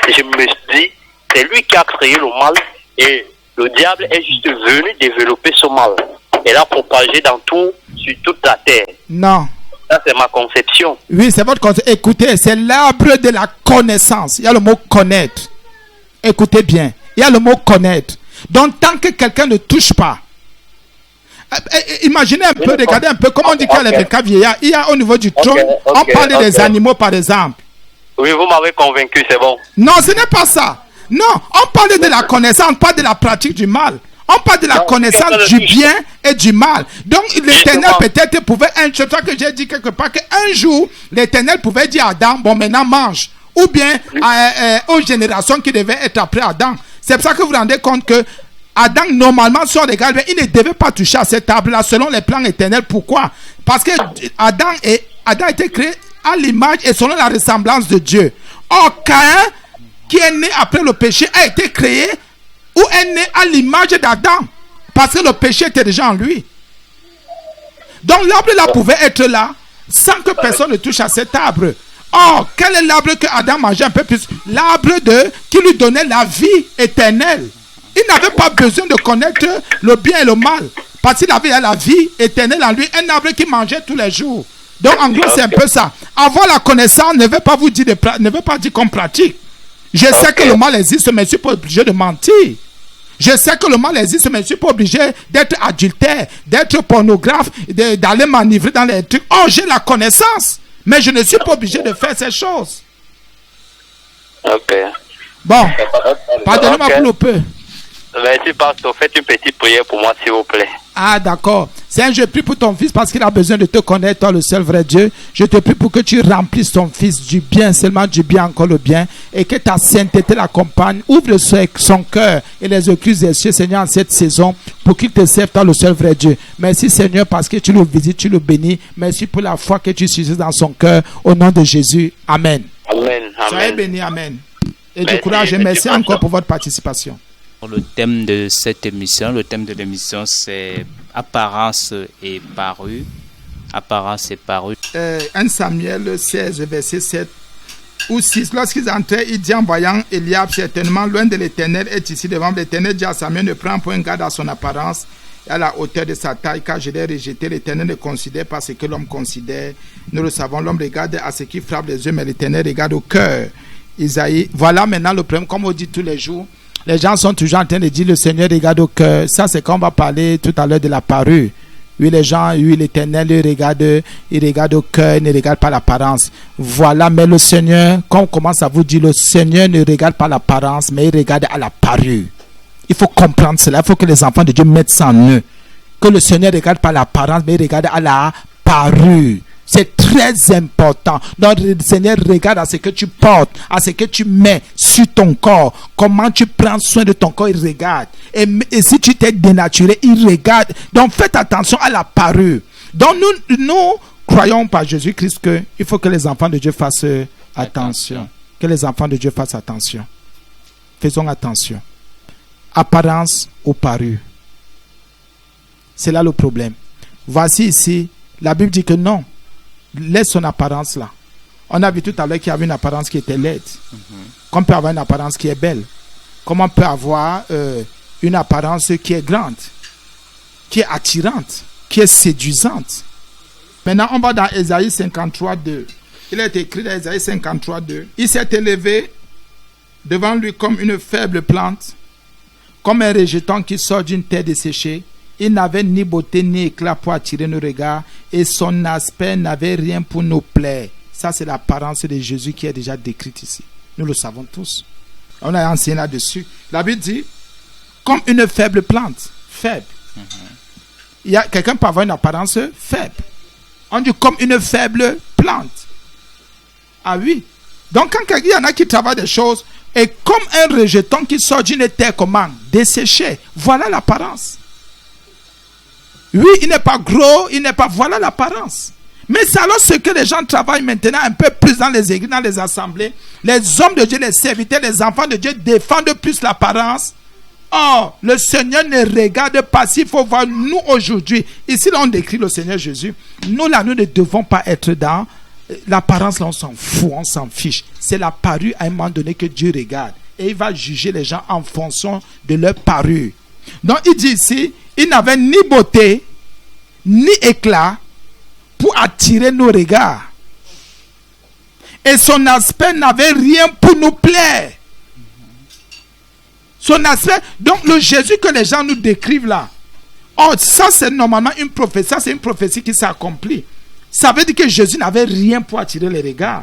Speaker 3: je me dis, c'est lui qui a créé le mal et le diable est juste venu développer ce mal et l'a propagé sur toute la terre.
Speaker 2: Non.
Speaker 3: Ça, c'est ma conception.
Speaker 2: Oui, c'est votre conception. Écoutez, c'est l'arbre de la connaissance. Il y a le mot connaître. Écoutez bien. Il y a le mot connaître. Donc, tant que quelqu'un ne touche pas, imaginez un peu, regardez un peu comment on dit qu'il y a les 24 vieillards. Il y a au niveau du trône, on parle des animaux par exemple.
Speaker 3: Oui, vous m'avez convaincu, c'est bon.
Speaker 2: Non, ce n'est pas ça. Non, on parle de la connaissance, pas de la pratique du mal. On parle de la connaissance du bien et du mal. Donc, l'Éternel peut-être pouvait, c'est ça que j'ai dit quelque part, qu'un jour, l'Éternel pouvait dire à Adam, bon, maintenant mange. Ou bien aux générations qui devaient être après Adam. C'est pour ça que vous vous rendez compte que Adam, normalement, si on regarde, il ne devait pas toucher à cette table-là selon les plans éternels. Pourquoi? Parce que Adam a été créé à l'image et selon la ressemblance de Dieu. Or, Caïn, qui est né après le péché, a été créé ou est né à l'image d'Adam. Parce que le péché était déjà en lui. Donc, l'arbre là pouvait être là sans que personne ne touche à cet arbre. Or, quel est l'arbre que Adam mangeait un peu plus? L'arbre qui lui donnait la vie éternelle. Il n'avait pas besoin de connaître le bien et le mal. Parce qu'il avait la vie éternelle en lui. Un arbre qui mangeait tous les jours. Donc, en gros, c'est un peu ça. Avoir la connaissance ne veut pas vous dire, ne veut pas dire qu'on pratique. Je sais que le mal existe, mais je ne suis pas obligé de mentir. Je sais que le mal existe, mais je ne suis pas obligé d'être adultère, d'être pornographe, d'aller m'enivrer dans les trucs. Oh, j'ai la connaissance, mais je ne suis pas obligé de faire ces choses.
Speaker 3: Ok.
Speaker 2: Bon, pardonnez-moi pour le peu.
Speaker 3: Merci, pasteur. Faites une petite prière pour moi, s'il vous plaît.
Speaker 2: Ah, d'accord. Seigneur, je prie pour ton fils parce qu'il a besoin de te connaître, toi, le seul vrai Dieu. Je te prie pour que tu remplisses ton fils du bien, seulement du bien, encore le bien, et que ta sainteté l'accompagne. Ouvre son cœur et les écluses des cieux, Seigneur, en cette saison, pour qu'il te serve, toi, le seul vrai Dieu. Merci, Seigneur, parce que tu le visites, tu le bénis. Merci pour la foi que tu suscites dans son cœur. Au nom de Jésus. Amen.
Speaker 3: Amen.
Speaker 2: Soyez bénis. Amen. Et du courage et merci encore pour votre participation.
Speaker 1: Le thème de cette émission, c'est apparence et parure. Apparence et parure.
Speaker 2: 1 Samuel 16, verset 7 ou 6. Lorsqu'ils entraient, il dit en voyant Eliab certainement loin de l'Éternel est ici devant l'Éternel. Dit à Samuel, ne prends point garde à son apparence et à la hauteur de sa taille, car je l'ai rejeté. L'Éternel ne considère pas ce que l'homme considère. Nous le savons, l'homme regarde à ce qui frappe les yeux, mais l'Éternel regarde au cœur. Isaïe, voilà maintenant le problème, comme on dit tous les jours. Les gens sont toujours en train de dire le Seigneur regarde au cœur. Ça, c'est quand on va parler tout à l'heure de la parure. Oui, les gens, oui, l'Éternel, il regarde au cœur, il ne regarde pas l'apparence. Voilà, mais le Seigneur, quand on commence à vous dire, le Seigneur ne regarde pas l'apparence, mais il regarde à la parure. Il faut comprendre cela. Il faut que les enfants de Dieu mettent ça en eux. Que le Seigneur ne regarde pas l'apparence, mais il regarde à la parure. C'est très important. Donc, le Seigneur regarde à ce que tu portes, à ce que tu mets sur ton corps. Comment tu prends soin de ton corps, il regarde. Et si tu t'es dénaturé, il regarde. Donc, faites attention à la parure. Donc, nous croyons par Jésus-Christ qu'il faut que les enfants de Dieu fassent attention. Que les enfants de Dieu fassent attention. Faisons attention. Apparence ou parure. C'est là le problème. Voici ici, la Bible dit que non. Laisse son apparence là. On a vu tout à l'heure qu'il y avait une apparence qui était laide. Qu'on peut avoir une apparence qui est belle. Comme on peut avoir une apparence qui est grande, qui est attirante, qui est séduisante. Maintenant, on va dans Ésaïe 53, 2. Il est écrit dans Ésaïe 53, 2. Il s'est élevé devant lui comme une faible plante, comme un rejeton qui sort d'une terre desséchée. Il n'avait ni beauté ni éclat pour attirer nos regards et son aspect n'avait rien pour nous plaire. Ça, c'est l'apparence de Jésus qui est déjà décrite ici. Nous le savons tous. On a enseigné là-dessus. La Bible dit, comme une faible plante. Faible. Il y a quelqu'un peut avoir une apparence faible. On dit comme une faible plante. Ah oui. Donc, quand il y en a qui travaillent des choses, et comme un rejeton qui sort d'une terre comment desséchée, voilà l'apparence. Oui, il n'est pas gros, il n'est pas... Voilà l'apparence. Mais c'est alors ce que les gens travaillent maintenant un peu plus dans les églises, dans les assemblées. Les hommes de Dieu, les serviteurs, les enfants de Dieu défendent plus l'apparence Oh, le Seigneur ne regarde pas. S'il faut voir, nous aujourd'hui, ici là on décrit le Seigneur Jésus. Nous là, nous ne devons pas être dans l'apparence, là on s'en fout, on s'en fiche. C'est la parure à un moment donné que Dieu regarde. Et il va juger les gens en fonction de leur parure. Donc il dit ici, il n'avait ni beauté, ni éclat pour attirer nos regards. Et son aspect n'avait rien pour nous plaire. Son aspect, donc le Jésus que les gens nous décrivent là, oh, ça c'est normalement une prophétie, ça c'est une prophétie qui s'accomplit. Ça veut dire que Jésus n'avait rien pour attirer les regards.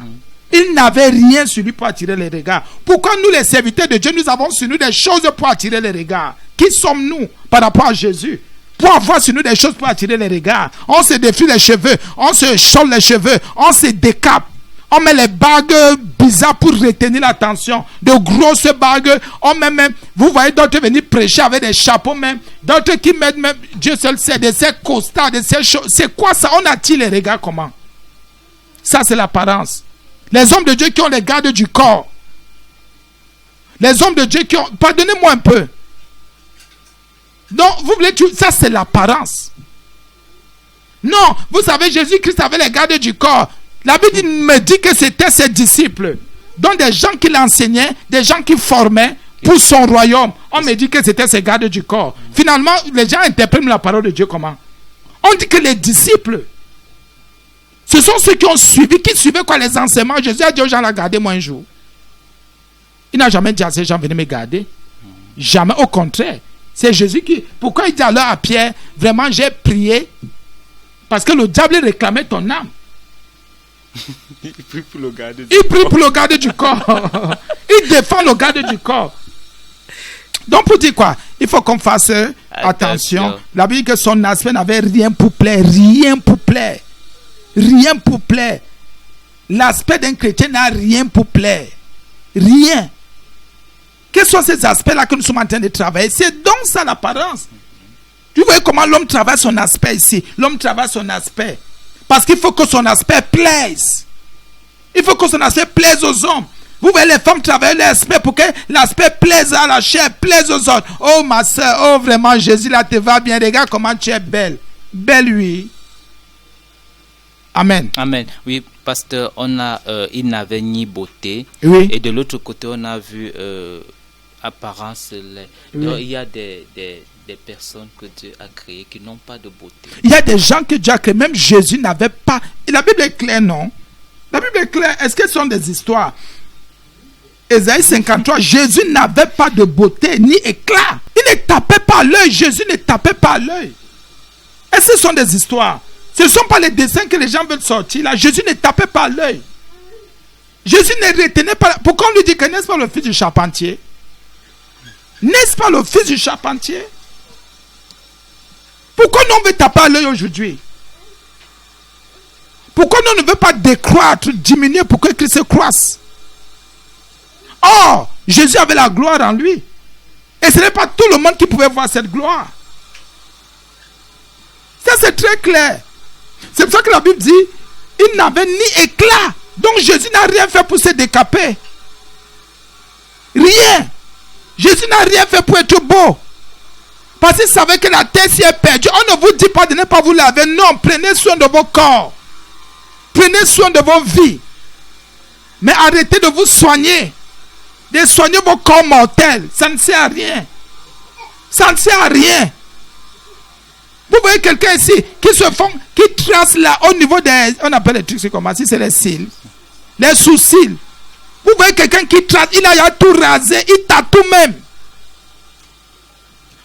Speaker 2: Il n'avait rien sur lui pour attirer les regards. Pourquoi nous les serviteurs de Dieu, nous avons sur nous des choses pour attirer les regards? Qui sommes-nous par rapport à Jésus? Pour avoir sur nous des choses pour attirer les regards. On se défile les cheveux, on se chôle les cheveux, on se décape. On met les bagues bizarres pour retenir l'attention. De grosses bagues. On met même, vous voyez d'autres venir prêcher avec des chapeaux même. D'autres qui mettent même, Dieu seul sait, de ces costards, de ces choses. C'est quoi ça? On attire les regards comment? Ça c'est l'apparence. Les hommes de Dieu qui ont les gardes du corps. Les hommes de Dieu qui ont... Pardonnez-moi un peu. Donc, vous voulez... Ça c'est l'apparence. Non, vous savez, Jésus-Christ avait les gardes du corps. La Bible me dit que c'était ses disciples. Donc des gens qui l'enseignaient, des gens qui formaient pour son royaume. On me dit que c'était ses gardes du corps. Finalement, les gens interprètent la parole de Dieu comment? On dit que les disciples, ce sont ceux qui ont suivi, qui suivaient quoi les enseignements. Jésus a dit aux gens, la gardez-moi un jour. Il n'a jamais dit à ces gens, venez me garder. Jamais, au contraire. C'est Jésus qui... Pourquoi il dit alors à Pierre, vraiment j'ai prié parce que le diable réclamait ton âme.
Speaker 1: Il prie pour le garde du
Speaker 2: corps. Il prie pour le garde du corps. Il défend le garde du corps. Donc pour dire quoi? Il faut qu'on fasse attention. La Bible dit que son aspect n'avait rien pour plaire. Rien pour plaire. Rien pour plaire. L'aspect d'un chrétien n'a rien pour plaire. Rien. Quels sont ces aspects-là que nous sommes en train de travailler? C'est donc ça l'apparence. Tu vois comment l'homme travaille son aspect ici. L'homme travaille son aspect. Parce qu'il faut que son aspect plaise. Il faut que son aspect plaise aux hommes. Vous voyez les femmes travailler l'aspect pour que l'aspect plaise à la chair, plaise aux autres. Oh ma soeur, oh vraiment Jésus là te va bien. Regarde comment tu es belle. Belle oui. Amen.
Speaker 1: Amen. Oui, pasteur, il n'avait ni beauté.
Speaker 2: Oui.
Speaker 1: Et de l'autre côté, on a vu apparence.
Speaker 2: Oui.
Speaker 1: Donc, il y a des personnes que Dieu a créées qui n'ont pas de beauté.
Speaker 2: Il y a des gens que Dieu a créés. Même Jésus n'avait pas. Et la Bible est claire, non? La Bible est claire. Est-ce que ce sont des histoires? Ésaïe 53, Jésus n'avait pas de beauté ni éclat. Il ne tapait pas l'œil. Jésus ne tapait pas l'œil. Est-ce que ce sont des histoires? Ce ne sont pas les dessins que les gens veulent sortir là. Jésus ne tapait pas l'œil. Jésus ne retenait pas. Pourquoi on lui dit que n'est-ce pas le fils du charpentier? N'est-ce pas le fils du charpentier? Pourquoi nous on veut taper à l'œil aujourd'hui? Pourquoi nous ne veut pas décroître, diminuer pour que Christ croisse? Oh, Jésus avait la gloire en lui. Et ce n'est pas tout le monde qui pouvait voir cette gloire. Ça c'est très clair. C'est pour ça que la Bible dit, il n'avait ni éclat. Donc Jésus n'a rien fait pour se décaper. Rien. Jésus n'a rien fait pour être beau. Parce qu'il savait que la terre s'y est perdue. On ne vous dit pas de ne pas vous laver. Non, prenez soin de vos corps. Prenez soin de vos vies. Mais arrêtez de vous soigner. De soigner vos corps mortels. Ça ne sert à rien. Ça ne sert à rien. Vous voyez quelqu'un ici qui trace là au niveau des... On appelle les trucs, c'est comment? Si c'est les cils. Les sous-cils. Vous voyez quelqu'un qui trace, il a tout rasé, il tatoue même.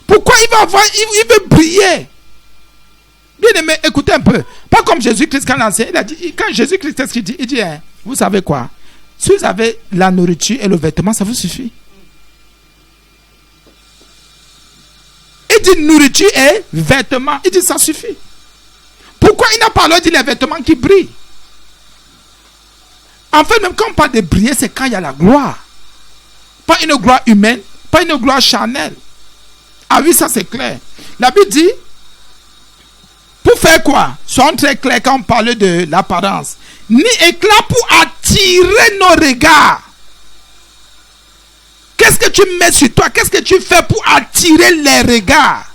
Speaker 2: Pourquoi il veut briller? Bien aimé, écoutez un peu. Pas comme Jésus-Christ quand il a enseigné. Il a dit, quand Jésus-Christ, qu'est-ce qu'il dit? Il dit, hein, vous savez quoi? Si vous avez la nourriture et le vêtement, ça vous suffit. Il dit nourriture et vêtements. Il dit ça suffit. Pourquoi il n'a pas alors dit les vêtements qui brillent? En fait, même quand on parle de briller, c'est quand il y a la gloire. Pas une gloire humaine, pas une gloire charnelle. Ah oui, ça c'est clair. La Bible dit, pour faire quoi? Soyons très clairs quand on parle de l'apparence. Ni éclat pour attirer nos regards. Qu'est-ce que tu mets sur toi? Qu'est-ce que tu fais pour attirer les regards?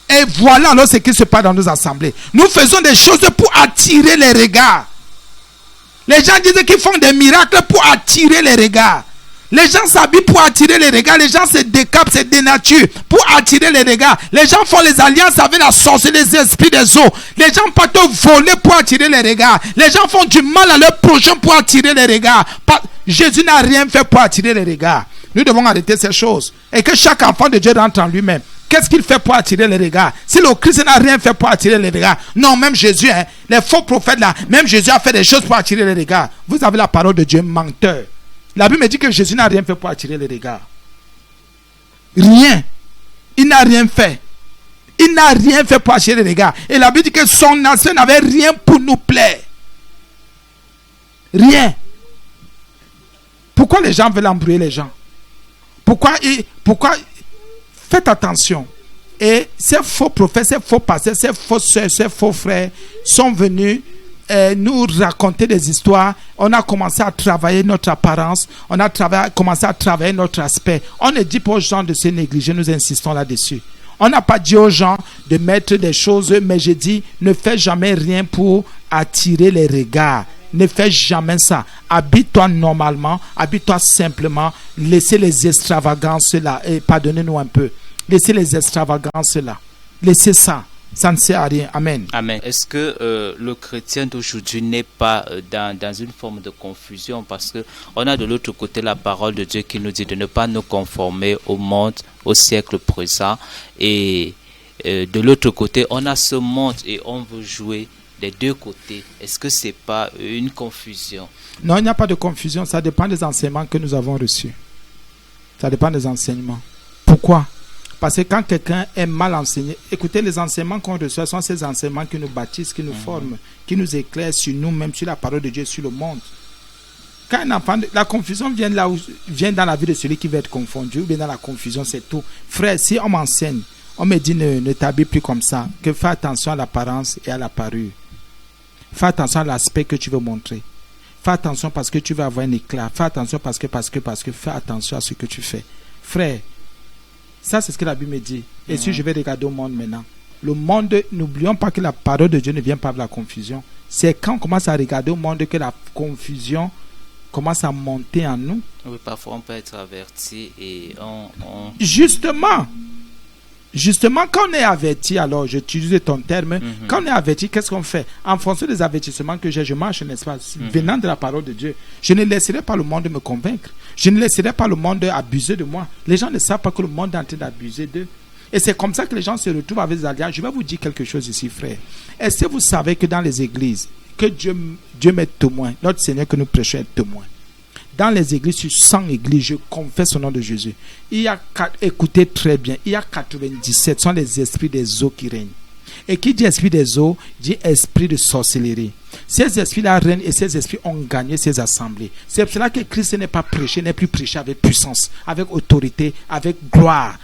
Speaker 2: Et voilà alors ce qui se passe dans nos assemblées. Nous faisons des choses pour attirer les regards. Les gens disent qu'ils font des miracles pour attirer les regards. Les gens s'habillent pour attirer les regards. Les gens se décapent, se dénaturent pour attirer les regards. Les gens font les alliances avec la sorcellerie, les esprits des eaux. Les gens partent voler pour attirer les regards. Les gens font du mal à leur prochain pour attirer les regards. Jésus n'a rien fait pour attirer les regards. Nous devons arrêter ces choses. Et que chaque enfant de Dieu rentre en lui-même. Qu'est-ce qu'il fait pour attirer les regards? Si le Christ n'a rien fait pour attirer les regards. Non, même Jésus, les faux prophètes là, même Jésus a fait des choses pour attirer les regards. Vous avez la parole de Dieu, menteur. La Bible me dit que Jésus n'a rien fait pour attirer les regards. Rien. Il n'a rien fait. Il n'a rien fait pour attirer les regards. Et la Bible dit que son nation n'avait rien pour nous plaire. Rien. Pourquoi les gens veulent embrouiller les gens? Pourquoi faites attention. Et ces faux prophètes, ces faux pasteurs, ces faux soeurs, ces faux frères sont venus nous raconter des histoires. On a commencé à travailler notre apparence. On a commencé à travailler notre aspect. On ne dit pas aux gens de se négliger. Nous insistons là-dessus. On n'a pas dit aux gens de mettre des choses, mais j'ai dit ne fais jamais rien pour attirer les regards. Ne fais jamais ça. Habite-toi normalement, habite-toi simplement. Laissez les extravagances là. Et pardonnez-nous un peu. Laissez les extravagances là. Laissez ça. Ça ne sert à rien. Amen.
Speaker 1: Amen. Est-ce que le chrétien d'aujourd'hui n'est pas dans une forme de confusion? Parce qu'on a de l'autre côté la parole de Dieu qui nous dit de ne pas nous conformer au monde, au siècle présent. Et de l'autre côté, on a ce monde et on veut jouer des deux côtés. Est-ce que ce n'est pas une confusion?
Speaker 2: Non, il n'y a pas de confusion. Ça dépend des enseignements que nous avons reçus. Ça dépend des enseignements. Pourquoi? Parce que quand quelqu'un est mal enseigné, écoutez, les enseignements qu'on reçoit sont ces enseignements qui nous bâtissent, qui nous forment, qui nous éclairent sur nous-mêmes, sur la parole de Dieu, sur le monde. Quand un enfant, la confusion vient dans la vie de celui qui va être confondu, ou bien dans la confusion, c'est tout. Frère, si on m'enseigne, on me dit ne t'habille plus comme ça, que fais attention à l'apparence et à la parure. Fais attention à l'aspect que tu veux montrer. Fais attention parce que tu veux avoir un éclat. Fais attention parce que fais attention à ce que tu fais. Frère, ça c'est ce que la Bible me dit. Et si je vais regarder au monde maintenant, le monde, n'oublions pas que la parole de Dieu ne vient pas de la confusion. C'est quand on commence à regarder au monde que la confusion commence à monter en nous.
Speaker 1: Oui, parfois on peut être averti et on...
Speaker 2: Justement, quand on est averti, alors j'utilise ton terme, quand on est averti, qu'est-ce qu'on fait? En fonction des avertissements que j'ai, je marche, n'est-ce pas? Venant de la parole de Dieu, je ne laisserai pas le monde me convaincre. Je ne laisserai pas le monde abuser de moi. Les gens ne savent pas que le monde est en train d'abuser d'eux. Et c'est comme ça que les gens se retrouvent avec des alliances. Je vais vous dire quelque chose ici, frère. Est-ce que vous savez que dans les églises, que Dieu met témoin, notre Seigneur que nous prêchons est témoin. Dans les églises, sur 100 églises, je confesse au nom de Jésus. Il y a, écoutez très bien, il y a 97 sont les esprits des eaux qui règnent. Et qui dit esprit des eaux, dit esprit de sorcellerie. Ces esprits-là règnent et ces esprits ont gagné ces assemblées. C'est pour cela que Christ n'est pas prêché, n'est plus prêché avec puissance, avec autorité, avec gloire.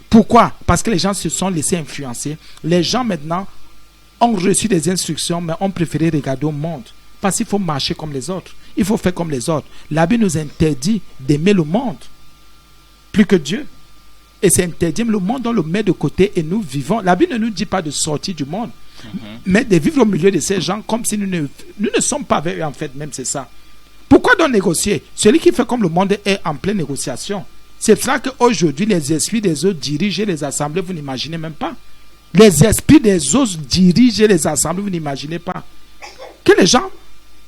Speaker 2: Pourquoi? Parce que les gens se sont laissés influencer. Les gens maintenant ont reçu des instructions, mais ont préféré regarder au monde. Parce qu'il faut marcher comme les autres. Il faut faire comme les autres. La Bible nous interdit d'aimer le monde plus que Dieu. Et c'est interdit. Le monde, on le met de côté et nous vivons. La Bible ne nous dit pas de sortir du monde, mais de vivre au milieu de ces gens comme si nous ne sommes pas avec eux, en fait, même c'est ça. Pourquoi donc négocier? Celui qui fait comme le monde est en pleine négociation. C'est pour ça qu'aujourd'hui, les esprits des eaux dirigent les assemblées, vous n'imaginez même pas. Les esprits des eaux dirigent les assemblées, vous n'imaginez pas. Que les gens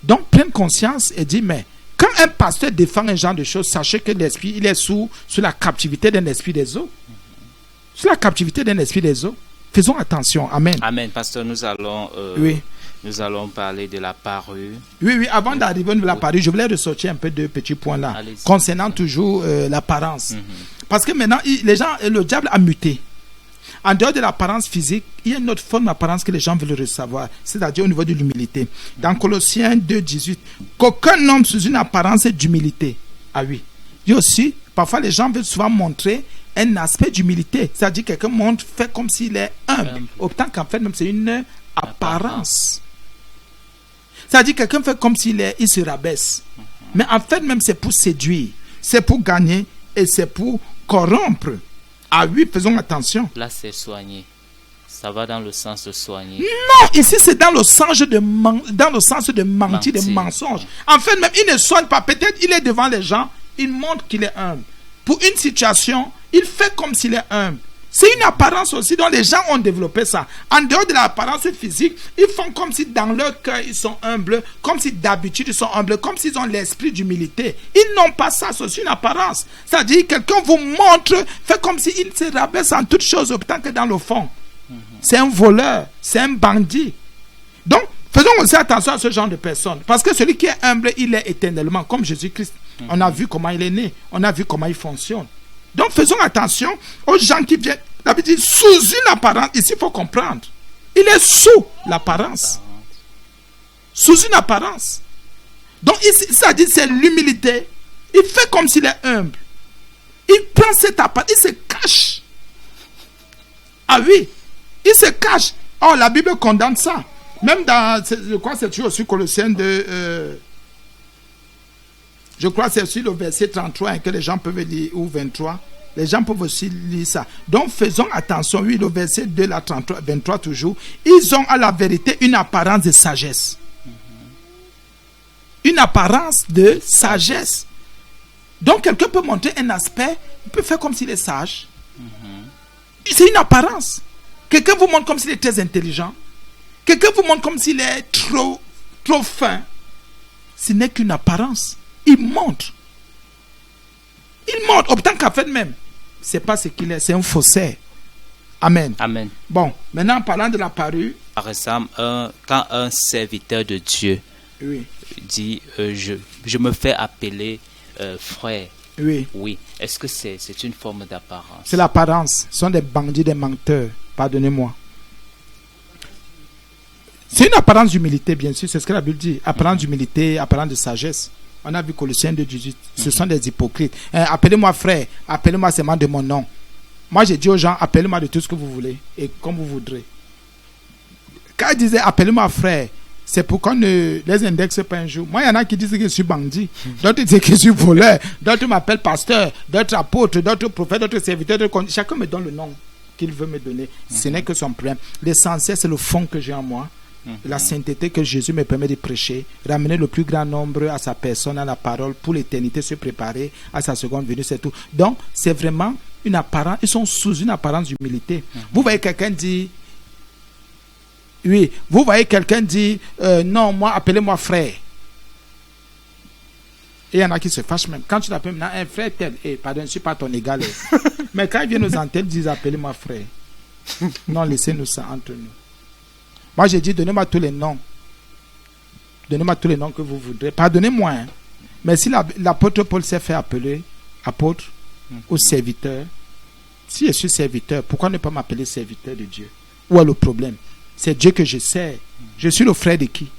Speaker 2: donc prennent conscience et disent, mais quand un pasteur défend un genre de choses, sachez que l'esprit, il est sous la captivité d'un esprit des eaux. Sous la captivité d'un esprit des eaux. Faisons attention. Amen.
Speaker 1: Amen. Pasteur, nous allons parler de la parure.
Speaker 2: Oui, avant d'arriver à la parure, je voulais ressortir un peu de petits points là, concernant toujours l'apparence. Parce que maintenant, les gens, le diable a muté. En dehors de l'apparence physique, il y a une autre forme d'apparence que les gens veulent recevoir, c'est-à-dire au niveau de l'humilité. Dans Colossiens 2,18, qu'aucun homme sous une apparence d'humilité. Ah oui. Il y a aussi, parfois les gens veulent souvent montrer un aspect d'humilité. C'est-à-dire que quelqu'un fait comme s'il est humble. Autant qu'en fait, même c'est une apparence. C'est-à-dire que quelqu'un fait comme s'il se rabaisse. Mais en fait, même c'est pour séduire. c'est pour gagner et c'est pour corrompre. Ah oui, faisons attention.
Speaker 1: Là, c'est soigner. Ça va dans le sens de soigner.
Speaker 2: Non, ici c'est dans le sens de mentir, de mensonge. En fait, même il ne soigne pas. Peut-être il est devant les gens, il montre qu'il est humble. Pour une situation, il fait comme s'il est humble. C'est une apparence aussi dont les gens ont développé ça. En dehors de l'apparence physique, ils font comme si dans leur cœur ils sont humbles, comme si d'habitude ils sont humbles, comme s'ils ont l'esprit d'humilité. Ils n'ont pas ça, c'est une apparence. C'est-à-dire quelqu'un vous montre, fait comme s'il se rabaisse en toutes choses, autant que dans le fond. C'est un voleur, c'est un bandit. Donc, faisons aussi attention à ce genre de personnes. Parce que celui qui est humble, il est éternellement, comme Jésus-Christ. On a vu comment il est né, on a vu comment il fonctionne. Donc, faisons attention aux gens qui viennent. La Bible dit sous une apparence. Ici, il faut comprendre. Il est sous l'apparence. Sous une apparence. Donc, ici, ça dit c'est l'humilité. Il fait comme s'il est humble. Il prend cette apparence, il se cache. Ah oui, il se cache. Oh, la Bible condamne ça. Même dans, je crois que c'est toujours aussi Colossiens de... je crois que c'est aussi le verset 33 que les gens peuvent lire, ou 23. Les gens peuvent aussi lire ça. Donc faisons attention. Oui, le verset 2, la 33, 23 toujours. Ils ont à la vérité une apparence de sagesse. Une apparence de sagesse. Donc quelqu'un peut montrer un aspect, il peut faire comme s'il est sage. C'est une apparence. Quelqu'un vous montre comme s'il est très intelligent. Quelqu'un vous montre comme s'il est trop fin. Ce n'est qu'une apparence. Il montre. Il montre. Autant qu'à fait même. C'est pas ce qu'il est. C'est un faussaire. Amen.
Speaker 1: Amen.
Speaker 2: Bon, maintenant en parlant de la parure.
Speaker 1: Par exemple, quand un serviteur de Dieu dit je me fais appeler frère.
Speaker 2: Oui.
Speaker 1: Oui. Est-ce que c'est une forme d'apparence?
Speaker 2: C'est l'apparence. Ce sont des bandits, des menteurs. Pardonnez-moi. C'est une apparence d'humilité, bien sûr. C'est ce que la Bible dit. Apparence d'humilité, apparence de sagesse. On a vu Colossiens 2:18. Ce sont des hypocrites. Appelez-moi frère. Appelez-moi seulement de mon nom. Moi, j'ai dit aux gens, appelez-moi de tout ce que vous voulez et comme vous voudrez. Quand ils disaient, appelez-moi frère, c'est pour qu'on ne les indexe pas un jour. Moi, il y en a qui disent que je suis bandit. D'autres disent que je suis voleur. D'autres m'appellent pasteur. D'autres apôtres. D'autres prophètes. D'autres serviteurs. Chacun me donne le nom qu'il veut me donner. Ce n'est que son problème. L'essentiel, c'est le fond que j'ai en moi. La sainteté que Jésus me permet de prêcher, ramener le plus grand nombre à sa personne, à la parole, pour l'éternité, se préparer à sa seconde venue, c'est tout. Donc, c'est vraiment une apparence, ils sont sous une apparence d'humilité. Vous voyez quelqu'un dire, oui, vous voyez quelqu'un dire, non, moi, appelez-moi frère. Et il y en a qui se fâchent même. Quand tu l'appelles maintenant un frère tel, pardon, je ne suis pas ton égal. Mais quand ils viennent aux antennes, ils disent, appelez-moi frère. Non, laissez-nous ça entre nous. Moi, j'ai dit, donnez-moi tous les noms. Donnez-moi tous les noms que vous voudrez. Pardonnez-moi. Hein. Mais si l'apôtre Paul s'est fait appeler apôtre ou serviteur, si je suis serviteur, pourquoi ne pas m'appeler serviteur de Dieu? Où est le problème? C'est Dieu que je sers. Je suis le frère de qui?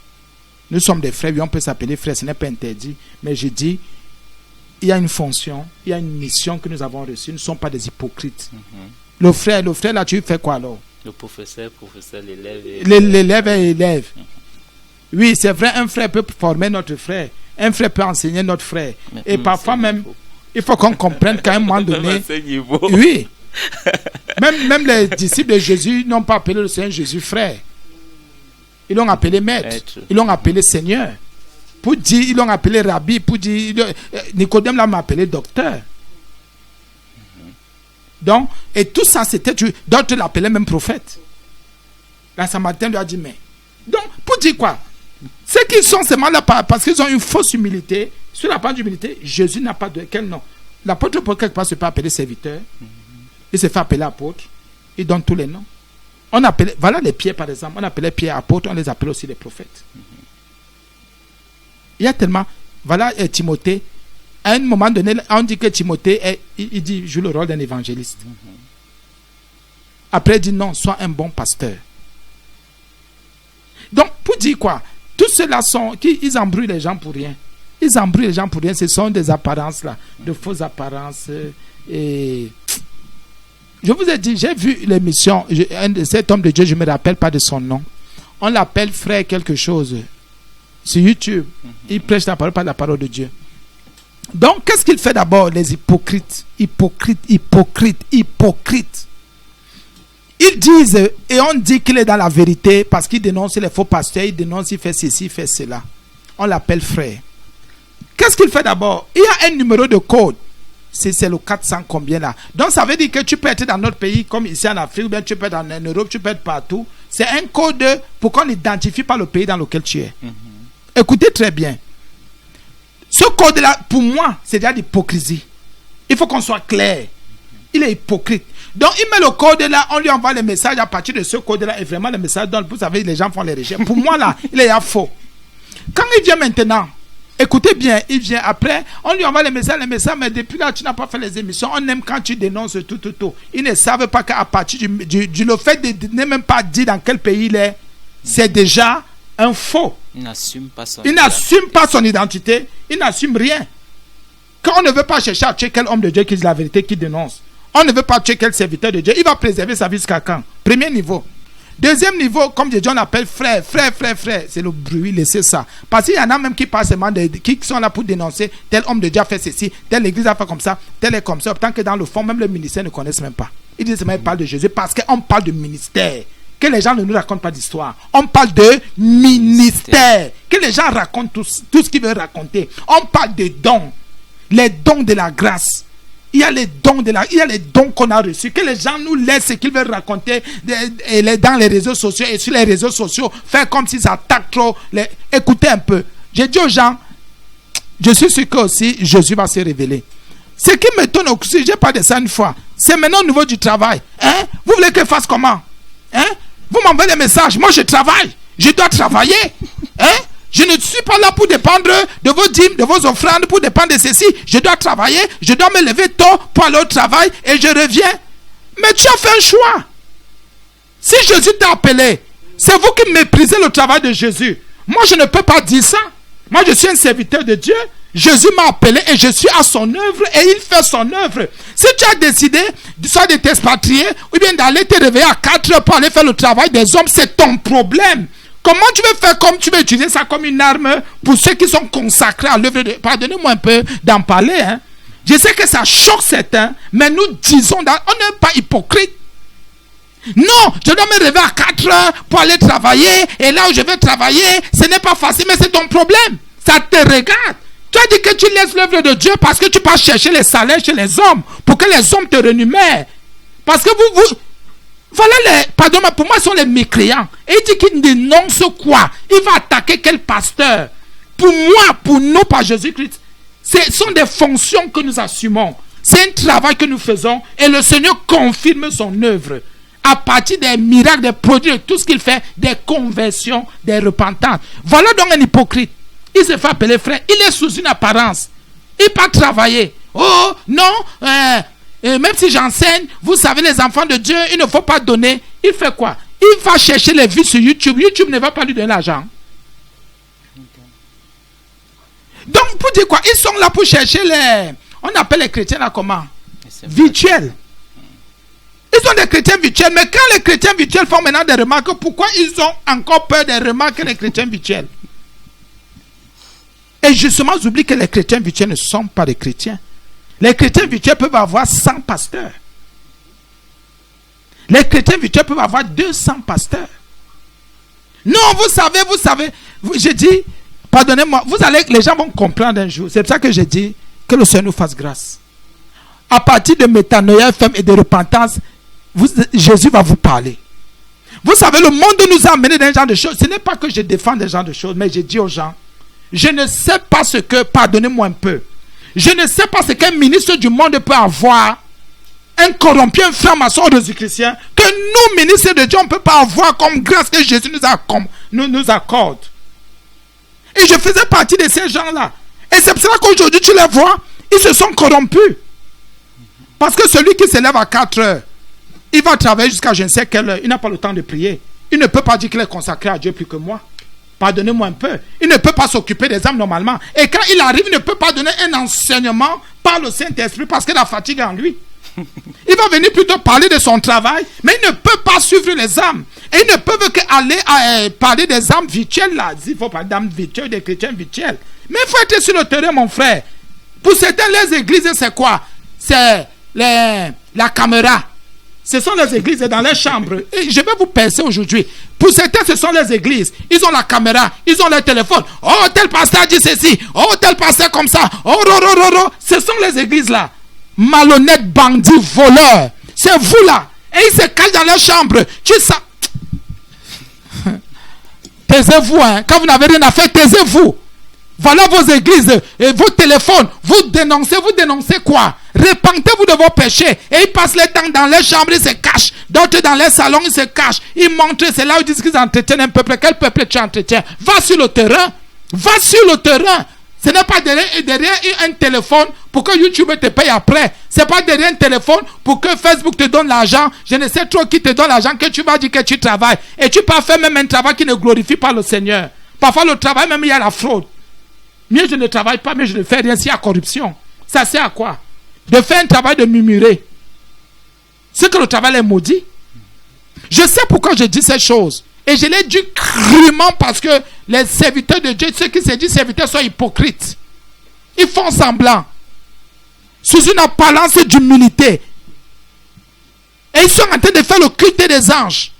Speaker 2: Nous sommes des frères, oui, on peut s'appeler frère, ce n'est pas interdit. Mais je dis, il y a une fonction, il y a une mission que nous avons reçue. Nous ne sommes pas des hypocrites. Le frère là, tu fais quoi alors?
Speaker 1: Le professeur, l'élève.
Speaker 2: L'élève et l'élève. Oui, c'est vrai, un frère peut former notre frère. Un frère peut enseigner notre frère. Et parfois même, il faut qu'on comprenne qu'à un moment donné... Oui. Même les disciples de Jésus n'ont pas appelé le Seigneur Jésus frère. Ils l'ont appelé maître. Ils l'ont appelé Seigneur. Pour dire, ils l'ont appelé rabbi. Pour dire, Nicodème l'a appelé docteur. Donc, et tout ça, c'était... D'autres l'appelaient même prophète. La Samaritaine lui a dit, mais... Donc, pour dire quoi? C'est qu'ils sont seulement là parce qu'ils ont une fausse humilité. Sur la part d'humilité, Jésus n'a pas de... Quel nom? L'apôtre Paul, quelque part, se fait appeler serviteur. Il se fait appeler apôtre. Il donne tous les noms. On appelait... Voilà les Pierre, par exemple. On appelait Pierre apôtre. On les appelait aussi les prophètes. Il y a tellement... Voilà Timothée. À un moment donné, on dit que Timothée, il joue le rôle d'un évangéliste. Après, il dit non, sois un bon pasteur. Donc, pour dire quoi? Tous ceux-là ils embrouillent les gens pour rien. Ils embrouillent les gens pour rien. Ce sont des apparences, là, de fausses apparences. Et je vous ai dit, j'ai vu l'émission, cet homme de Dieu, je ne me rappelle pas de son nom. On l'appelle frère quelque chose. Sur YouTube, il prêche la parole, pas la parole de Dieu. Donc, qu'est-ce qu'il fait d'abord, les hypocrites? Hypocrites. Ils disent, et on dit qu'il est dans la vérité parce qu'il dénonce les faux pasteurs, il dénonce, il fait ceci, il fait cela. On l'appelle frère. Qu'est-ce qu'il fait d'abord? Il y a un numéro de code. C'est le 400 combien là. Donc ça veut dire que tu peux être dans notre pays, comme ici en Afrique, ou bien tu peux être en Europe, tu peux être partout. C'est un code pour qu'on n'identifie pas le pays dans lequel tu es. Écoutez très bien. Ce code-là, pour moi, c'est déjà l'hypocrisie. Il faut qu'on soit clair. Il est hypocrite. Donc, il met le code là, on lui envoie les messages à partir de ce code-là, et vraiment, les messages donnent. Vous savez, les gens font les recherches. Pour moi, là, il est faux. Quand il vient maintenant, écoutez bien, il vient après, on lui envoie les messages, mais depuis là, tu n'as pas fait les émissions. On aime quand tu dénonces tout. Ils ne savent pas qu'à partir le fait de ne même pas dire dans quel pays il est, c'est déjà un faux.
Speaker 1: Il n'assume pas son
Speaker 2: identité, il n'assume rien. Quand on ne veut pas chercher à tuer quel homme de Dieu qui dit la vérité, qui dénonce, on ne veut pas tuer quel serviteur de Dieu, il va préserver sa vie jusqu'à quand? Premier niveau. Deuxième niveau, comme Dieu on appelle frère, c'est le bruit, laissez ça. Parce qu'il y en a même qui passent qui sont là pour dénoncer, tel homme de Dieu a fait ceci, telle église a fait comme ça, tel est comme ça, tant que dans le fond, même le ministère ne connaissent même pas. Ils disent même parle de Jésus parce qu'on parle de ministère. Que les gens ne nous racontent pas d'histoire. On parle de ministère. Que les gens racontent tout ce qu'ils veulent raconter. On parle de dons. Les dons de la grâce. Il y a les dons qu'on a reçus. Que les gens nous laissent ce qu'ils veulent raconter dans les réseaux sociaux et sur les réseaux sociaux. Faire comme s'ils attaquent trop. Écoutez un peu. J'ai dit aux gens, je suis sûr que aussi Jésus va se révéler. Ce qui m'étonne aussi, j'ai parlé de ça une fois. C'est maintenant au niveau du travail. Vous voulez que je fasse comment? Vous m'envoyez des messages. Moi, je travaille. Je dois travailler. Je ne suis pas là pour dépendre de vos dîmes, de vos offrandes, pour dépendre de ceci. Je dois travailler. Je dois me lever tôt pour aller au travail et je reviens. Mais tu as fait un choix. Si Jésus t'a appelé, c'est vous qui méprisez le travail de Jésus. Moi, je ne peux pas dire ça. Moi, je suis un serviteur de Dieu. Jésus m'a appelé et je suis à son œuvre et il fait son œuvre. Si tu as décidé soit de t'expatrier ou bien d'aller te réveiller à 4 heures pour aller faire le travail des hommes, c'est ton problème. Comment tu veux faire comme tu veux utiliser ça comme une arme pour ceux qui sont consacrés à l'œuvre de... Pardonnez-moi un peu d'en parler. Je sais que ça choque certains, mais nous disons, on n'est pas hypocrite. Non, je dois me réveiller à 4 heures pour aller travailler et là où je vais travailler, ce n'est pas facile, mais c'est ton problème. Ça te regarde. Tu as dit que tu laisses l'œuvre de Dieu parce que tu pars chercher les salaires chez les hommes pour que les hommes te rémunèrent. Parce que voilà pardon, pour moi, ce sont les mécréants. Et il dit qu'il dénonce quoi? Il va attaquer quel pasteur? Pour moi, pour nous, par Jésus-Christ, ce sont des fonctions que nous assumons. C'est un travail que nous faisons et le Seigneur confirme son œuvre. À partir des miracles, des produits, de tout ce qu'il fait, des conversions, des repentances. Voilà donc un hypocrite. Il se fait appeler frère. Il est sous une apparence. Il part travailler. Oh, non. Même si j'enseigne, vous savez, les enfants de Dieu, il ne faut pas donner. Il fait quoi? Il va chercher les vues sur YouTube. YouTube ne va pas lui donner l'argent. Donc, pour dire quoi? Ils sont là pour chercher on appelle les chrétiens là comment? Virtuels. Ils sont des chrétiens virtuels. Mais quand les chrétiens virtuels font maintenant des remarques, pourquoi ils ont encore peur des remarques que les chrétiens virtuels? Et justement, j'oublie que les chrétiens virtuels ne sont pas des chrétiens. Les chrétiens virtuels peuvent avoir 100 pasteurs. Les chrétiens virtuels peuvent avoir 200 pasteurs. Non, vous savez, j'ai dit, pardonnez-moi, les gens vont comprendre un jour. C'est pour ça que j'ai dit que le Seigneur nous fasse grâce. À partir de métanoïa et de repentance, Jésus va vous parler. Vous savez, le monde nous a amené dans ce genre de choses. Ce n'est pas que je défends des genres de choses, mais je dis aux gens, je ne sais pas ce que, pardonnez-moi un peu, je ne sais pas ce qu'un ministre du monde peut avoir, un corrompu, un franc-maçon chrétien, que nous, ministres de Dieu, on ne peut pas avoir comme grâce que Jésus nous accorde. Et je faisais partie de ces gens-là. Et c'est pour ça qu'aujourd'hui, tu les vois, ils se sont corrompus. Parce que celui qui se lève à 4 heures, il va travailler jusqu'à je ne sais quelle heure, il n'a pas le temps de prier. Il ne peut pas dire qu'il est consacré à Dieu plus que moi. Pardonnez-moi un peu. Il ne peut pas s'occuper des âmes normalement. Et quand il arrive, il ne peut pas donner un enseignement par le Saint-Esprit parce que la fatigue est en lui. Il va venir plutôt parler de son travail, mais il ne peut pas suivre les âmes. Et ils ne peuvent qu'aller parler des âmes virtuelles là. Il faut parler d'âmes virtuelles, des chrétiens virtuels. Mais il faut être sur le terrain, mon frère. Pour certains, les églises, c'est quoi? C'est la caméra. Ce sont les églises dans les chambres. Et je vais vous percer aujourd'hui. Pour certains, ce sont les églises. Ils ont la caméra, ils ont le téléphone. Oh, tel pasteur dit ceci. Oh, tel pasteur comme ça. Oh, ce sont les églises là. Malhonnêtes, bandits, voleurs. C'est vous là. Et ils se cachent dans leur chambre. Tu sais. Taisez-vous, hein. Quand vous n'avez rien à faire, taisez-vous. Voilà vos églises et vos téléphones. Vous dénoncez quoi? Repentez-vous de vos péchés. Et ils passent le temps dans les chambres, ils se cachent. D'autres dans les salons, ils se cachent. Ils montrent, c'est là où ils disent qu'ils entretiennent un peuple. Quel peuple tu entretiens? Va sur le terrain. Va sur le terrain. Ce n'est pas derrière un téléphone pour que YouTube te paye après. Ce n'est pas derrière un téléphone pour que Facebook te donne l'argent. Je ne sais trop qui te donne l'argent que tu vas dire que tu travailles. Et tu peux faire même un travail qui ne glorifie pas le Seigneur. Parfois le travail, même il y a la fraude. Mieux je ne travaille pas, mais je ne fais rien s'il y a corruption. Ça sert à quoi? De faire un travail de murmurer. C'est que le travail est maudit. Je sais pourquoi je dis ces choses. Et je l'ai dit crûment parce que les serviteurs de Dieu, ceux qui se disent serviteurs, sont hypocrites. Ils font semblant. Sous une apparence d'humilité. Et ils sont en train de faire le culte des anges.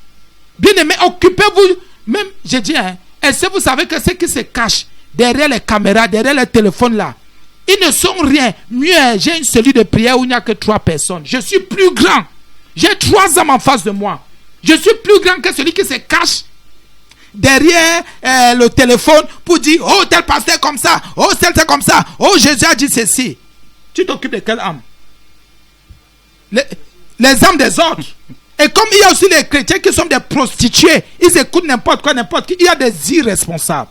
Speaker 2: Bien aimés, occupez-vous. Même, j'ai dit, hein, est-ce que vous savez que ceux qui se cachent derrière les caméras, derrière les téléphones là, ils ne sont rien. Mieux, j'ai une cellule de prière où il n'y a que 3 personnes. Je suis plus grand. J'ai 3 hommes en face de moi. Je suis plus grand que celui qui se cache derrière le téléphone pour dire, oh, tel pasteur comme ça, oh, tel comme ça, oh, Jésus a dit ceci. Tu t'occupes de quelle âme? Les âmes des autres. Et comme il y a aussi les chrétiens qui sont des prostituées, ils écoutent n'importe quoi, n'importe qui. Il y a des irresponsables.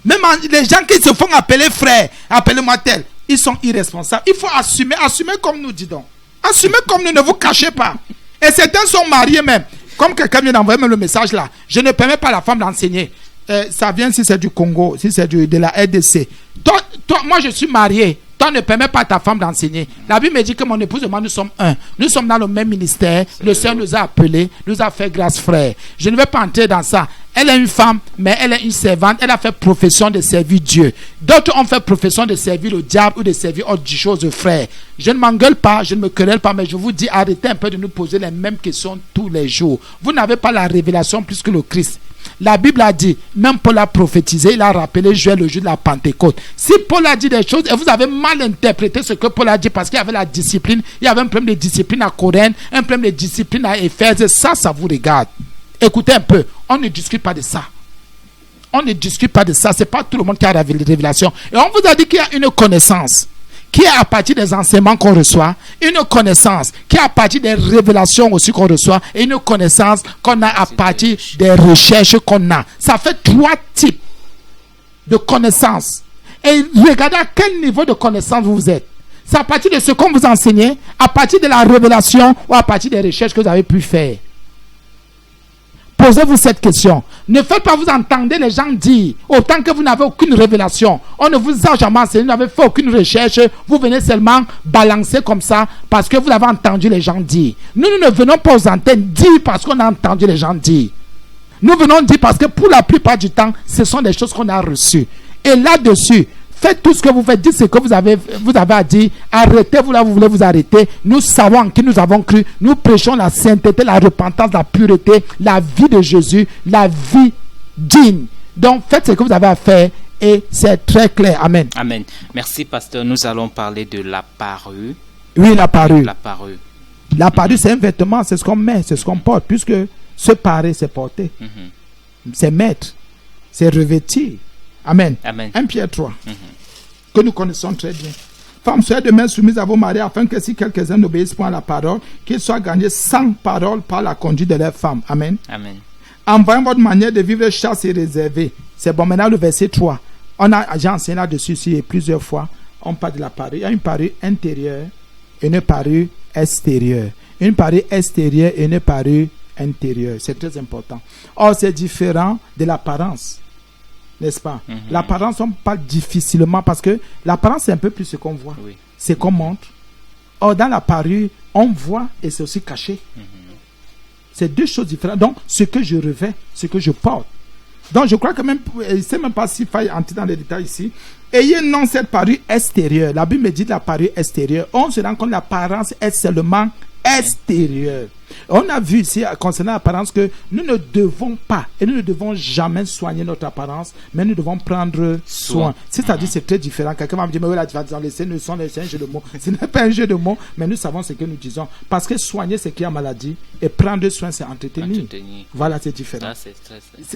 Speaker 2: Même les gens qui se font appeler frères, appelez-moi tel, ils sont irresponsables. Il faut assumer comme nous, dis donc. Assumez comme nous, ne vous cachez pas. Et certains sont mariés même. Comme quelqu'un vient d'envoyer même le message là. Je ne permets pas à la femme d'enseigner. Ça vient si c'est du Congo, si c'est de la RDC. Toi, moi je suis marié. Toi ne permets pas à ta femme d'enseigner. La Bible me dit que mon épouse et moi nous sommes un. Nous sommes dans le même ministère. Le Seigneur nous a appelés, nous a fait grâce frère. Je ne vais pas entrer dans ça. Elle est une femme, mais elle est une servante. Elle a fait profession de servir Dieu. D'autres ont fait profession de servir le diable ou de servir autre chose, frère. Je ne m'engueule pas, je ne me querelle pas, mais je vous dis, arrêtez un peu de nous poser les mêmes questions tous les jours. Vous n'avez pas la révélation plus que le Christ. La Bible a dit, même Paul a prophétisé, il a rappelé Joël le jour de la Pentecôte. Si Paul a dit des choses et vous avez mal interprété ce que Paul a dit parce qu'il y avait la discipline, il y avait un problème de discipline à Corinthe, un problème de discipline à Éphèse, ça vous regarde. Écoutez un peu, on ne discute pas de ça. On ne discute pas de ça, c'est pas tout le monde qui a la révélation. Et on vous a dit qu'il y a une connaissance qui est à partir des enseignements qu'on reçoit, une connaissance qui est à partir des révélations aussi qu'on reçoit, et une connaissance qu'on a à partir des recherches qu'on a. Ça fait 3 types de connaissances. Et regardez à quel niveau de connaissance vous êtes. C'est à partir de ce qu'on vous enseigne, à partir de la révélation ou à partir des recherches que vous avez pu faire. Posez-vous cette question. Ne faites pas vous entendre les gens dire, autant que vous n'avez aucune révélation. On ne vous a jamais enseigné, vous n'avez fait aucune recherche. Vous venez seulement balancer comme ça parce que vous avez entendu les gens dire. Nous ne venons pas aux antennes dire parce qu'on a entendu les gens dire. Nous venons dire parce que pour la plupart du temps, ce sont des choses qu'on a reçues. Et là-dessus, faites tout ce que vous faites, dites ce que vous avez à dire, arrêtez-vous là où vous voulez vous arrêter. Nous savons en qui nous avons cru, nous prêchons la sainteté, la repentance, la pureté, la vie de Jésus, la vie digne. Donc faites ce que vous avez à faire et c'est très clair. Amen.
Speaker 1: Amen. Merci pasteur, nous allons parler de la parure.
Speaker 2: Oui, la parure.
Speaker 1: La parure.
Speaker 2: La parure c'est un vêtement, c'est ce qu'on met, c'est ce qu'on porte, puisque se parer c'est porter. C'est mettre, c'est revêtir. Amen.
Speaker 1: Amen.
Speaker 2: 1 Pierre 3. Que nous connaissons très bien. Femmes, soyez de même soumises à vos maris, afin que si quelques-uns n'obéissent pas à la parole, qu'ils soient gagnés sans parole par la conduite de leurs femmes. Amen.
Speaker 1: Amen.
Speaker 2: En voyant votre manière de vivre chaste et réservée. C'est bon. Maintenant, le verset 3. J'ai enseigné là-dessus ici plusieurs fois. On parle de la parure. Il y a une parure intérieure et une parure extérieure. Une parure extérieure et une parure intérieure. C'est très important. Or, c'est différent de l'apparence. N'est-ce pas? L'apparence, on parle difficilement parce que l'apparence, c'est un peu plus ce qu'on voit. Oui. C'est qu'on montre. Or, dans la parure, on voit et c'est aussi caché. C'est 2 choses différentes. Donc, ce que je revais, ce que je porte. Donc je crois que même, je ne sais même pas s'il faille entrer dans les détails ici. Ayez non cette parure extérieure. La Bible me dit de la parure extérieure. On se rend compte que l'apparence est seulement extérieure. On a vu ici concernant l'apparence que nous ne devons pas et nous ne devons jamais soigner notre apparence, mais nous devons prendre soin. C'est-à-dire c'est très différent. Quelqu'un va me dire, mais oui, la différence dans les scènes, c'est un jeu de mots. Ce n'est pas un jeu de mots, mais nous savons ce que nous disons. Parce que soigner, c'est qu'il y a maladie et prendre soin, c'est entretenir. Voilà, c'est différent.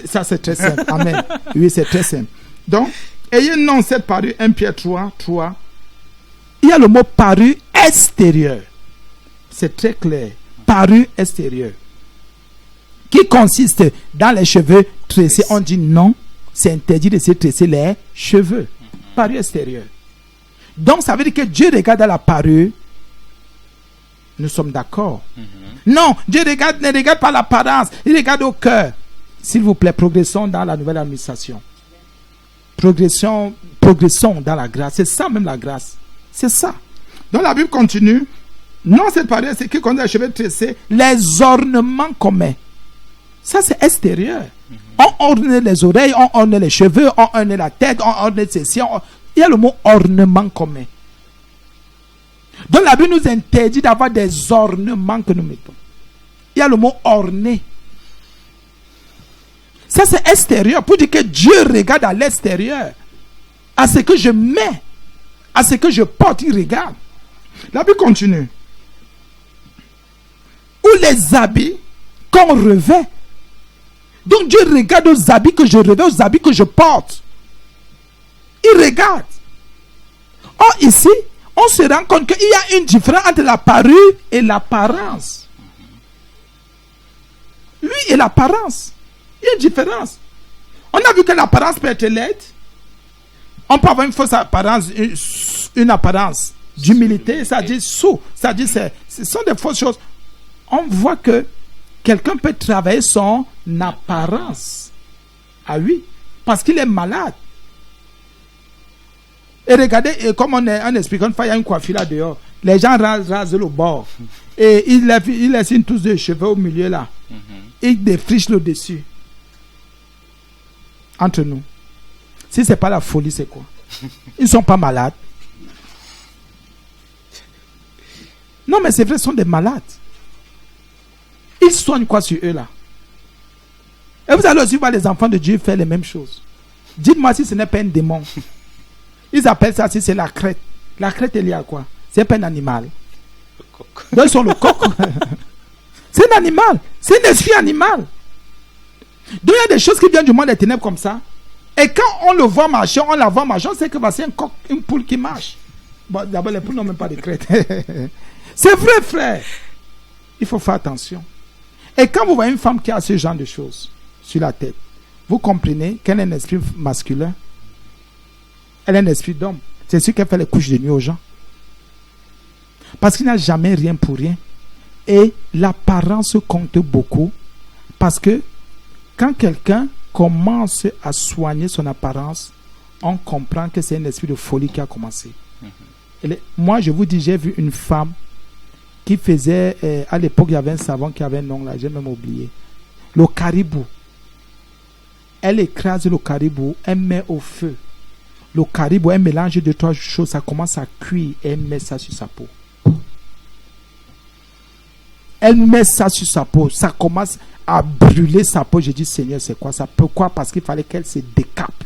Speaker 2: Ça, c'est très simple. Amen. Oui, c'est très simple. Donc, ayez non cette parure, 1 Pierre 3. Il y a le mot parure extérieure. C'est très clair. Parure extérieure. Qui consiste dans les cheveux tressés. On dit non, c'est interdit de se tresser les cheveux. Parure extérieure. Donc ça veut dire que Dieu regarde à la parure. Nous sommes d'accord. Non, Dieu ne regarde pas l'apparence. Il regarde au cœur. S'il vous plaît, progressons dans la nouvelle administration. Progressons dans la grâce. C'est ça même la grâce. C'est ça. Donc la Bible continue. Non, cette parure, c'est qui conduit les cheveux tressés, les ornements qu'on met. Ça, c'est extérieur. On orne les oreilles, on orne les cheveux, on orne la tête, on orne ceci. Il y a le mot ornement qu'on met. Donc la Bible nous interdit d'avoir des ornements que nous mettons. Il y a le mot orner. Ça, c'est extérieur. Pour dire que Dieu regarde à l'extérieur. À ce que je mets. À ce que je porte, il regarde. La Bible continue. Ou les habits qu'on revêt. Donc Dieu regarde aux habits que je revêt, aux habits que je porte. Il regarde. Or ici, on se rend compte qu'il y a une différence entre la parure et l'apparence. Lui et l'apparence. Il y a une différence. On a vu que l'apparence peut être laide. On peut avoir une fausse apparence, une apparence d'humilité, ça dit sous, ça dit ce sont des fausses choses. On voit que quelqu'un peut travailler son apparence. Ah oui, parce qu'il est malade. Et regardez, et comme on explique, une fois il y a une coiffure là dehors, les gens rasent le bord. Et il laisse une touche de cheveux au milieu là. Il défriche le dessus. Entre nous. Si ce n'est pas la folie, c'est quoi? Ils ne sont pas malades. Non, mais c'est vrai, ils sont des malades. Ils soignent quoi sur eux là? Et vous allez aussi voir les enfants de Dieu faire les mêmes choses. Dites-moi si ce n'est pas un démon. Ils appellent ça, si c'est la crête. La crête est liée à quoi? C'est pas un animal. Donc ils sont le coq. C'est un animal. C'est un esprit animal. Donc il y a des choses qui viennent du monde des ténèbres comme ça. Et quand on le voit marcher, on la voit marcher, on sait que c'est un coq, une poule qui marche. Bon, d'abord, les poules n'ont même pas de crête. C'est vrai, frère. Il faut faire attention. Et quand vous voyez une femme qui a ce genre de choses sur la tête, vous comprenez qu'elle a un esprit masculin. Elle a un esprit d'homme. C'est sûr qu'elle fait les couches de nuit aux gens. Parce qu'il n'y a jamais rien pour rien. Et l'apparence compte beaucoup. Parce que quand quelqu'un commence à soigner son apparence, on comprend que c'est un esprit de folie qui a commencé. Moi, je vous dis, j'ai vu une femme qui faisait, à l'époque, il y avait un savon qui avait un nom là, j'ai même oublié. Le caribou. Elle écrase le caribou, elle met au feu. Le caribou, elle mélange deux, trois choses, ça commence à cuire et elle met ça sur sa peau. Elle met ça sur sa peau, ça commence à brûler sa peau. Je dis, Seigneur, c'est quoi ça? Pourquoi? Parce qu'il fallait qu'elle se décape,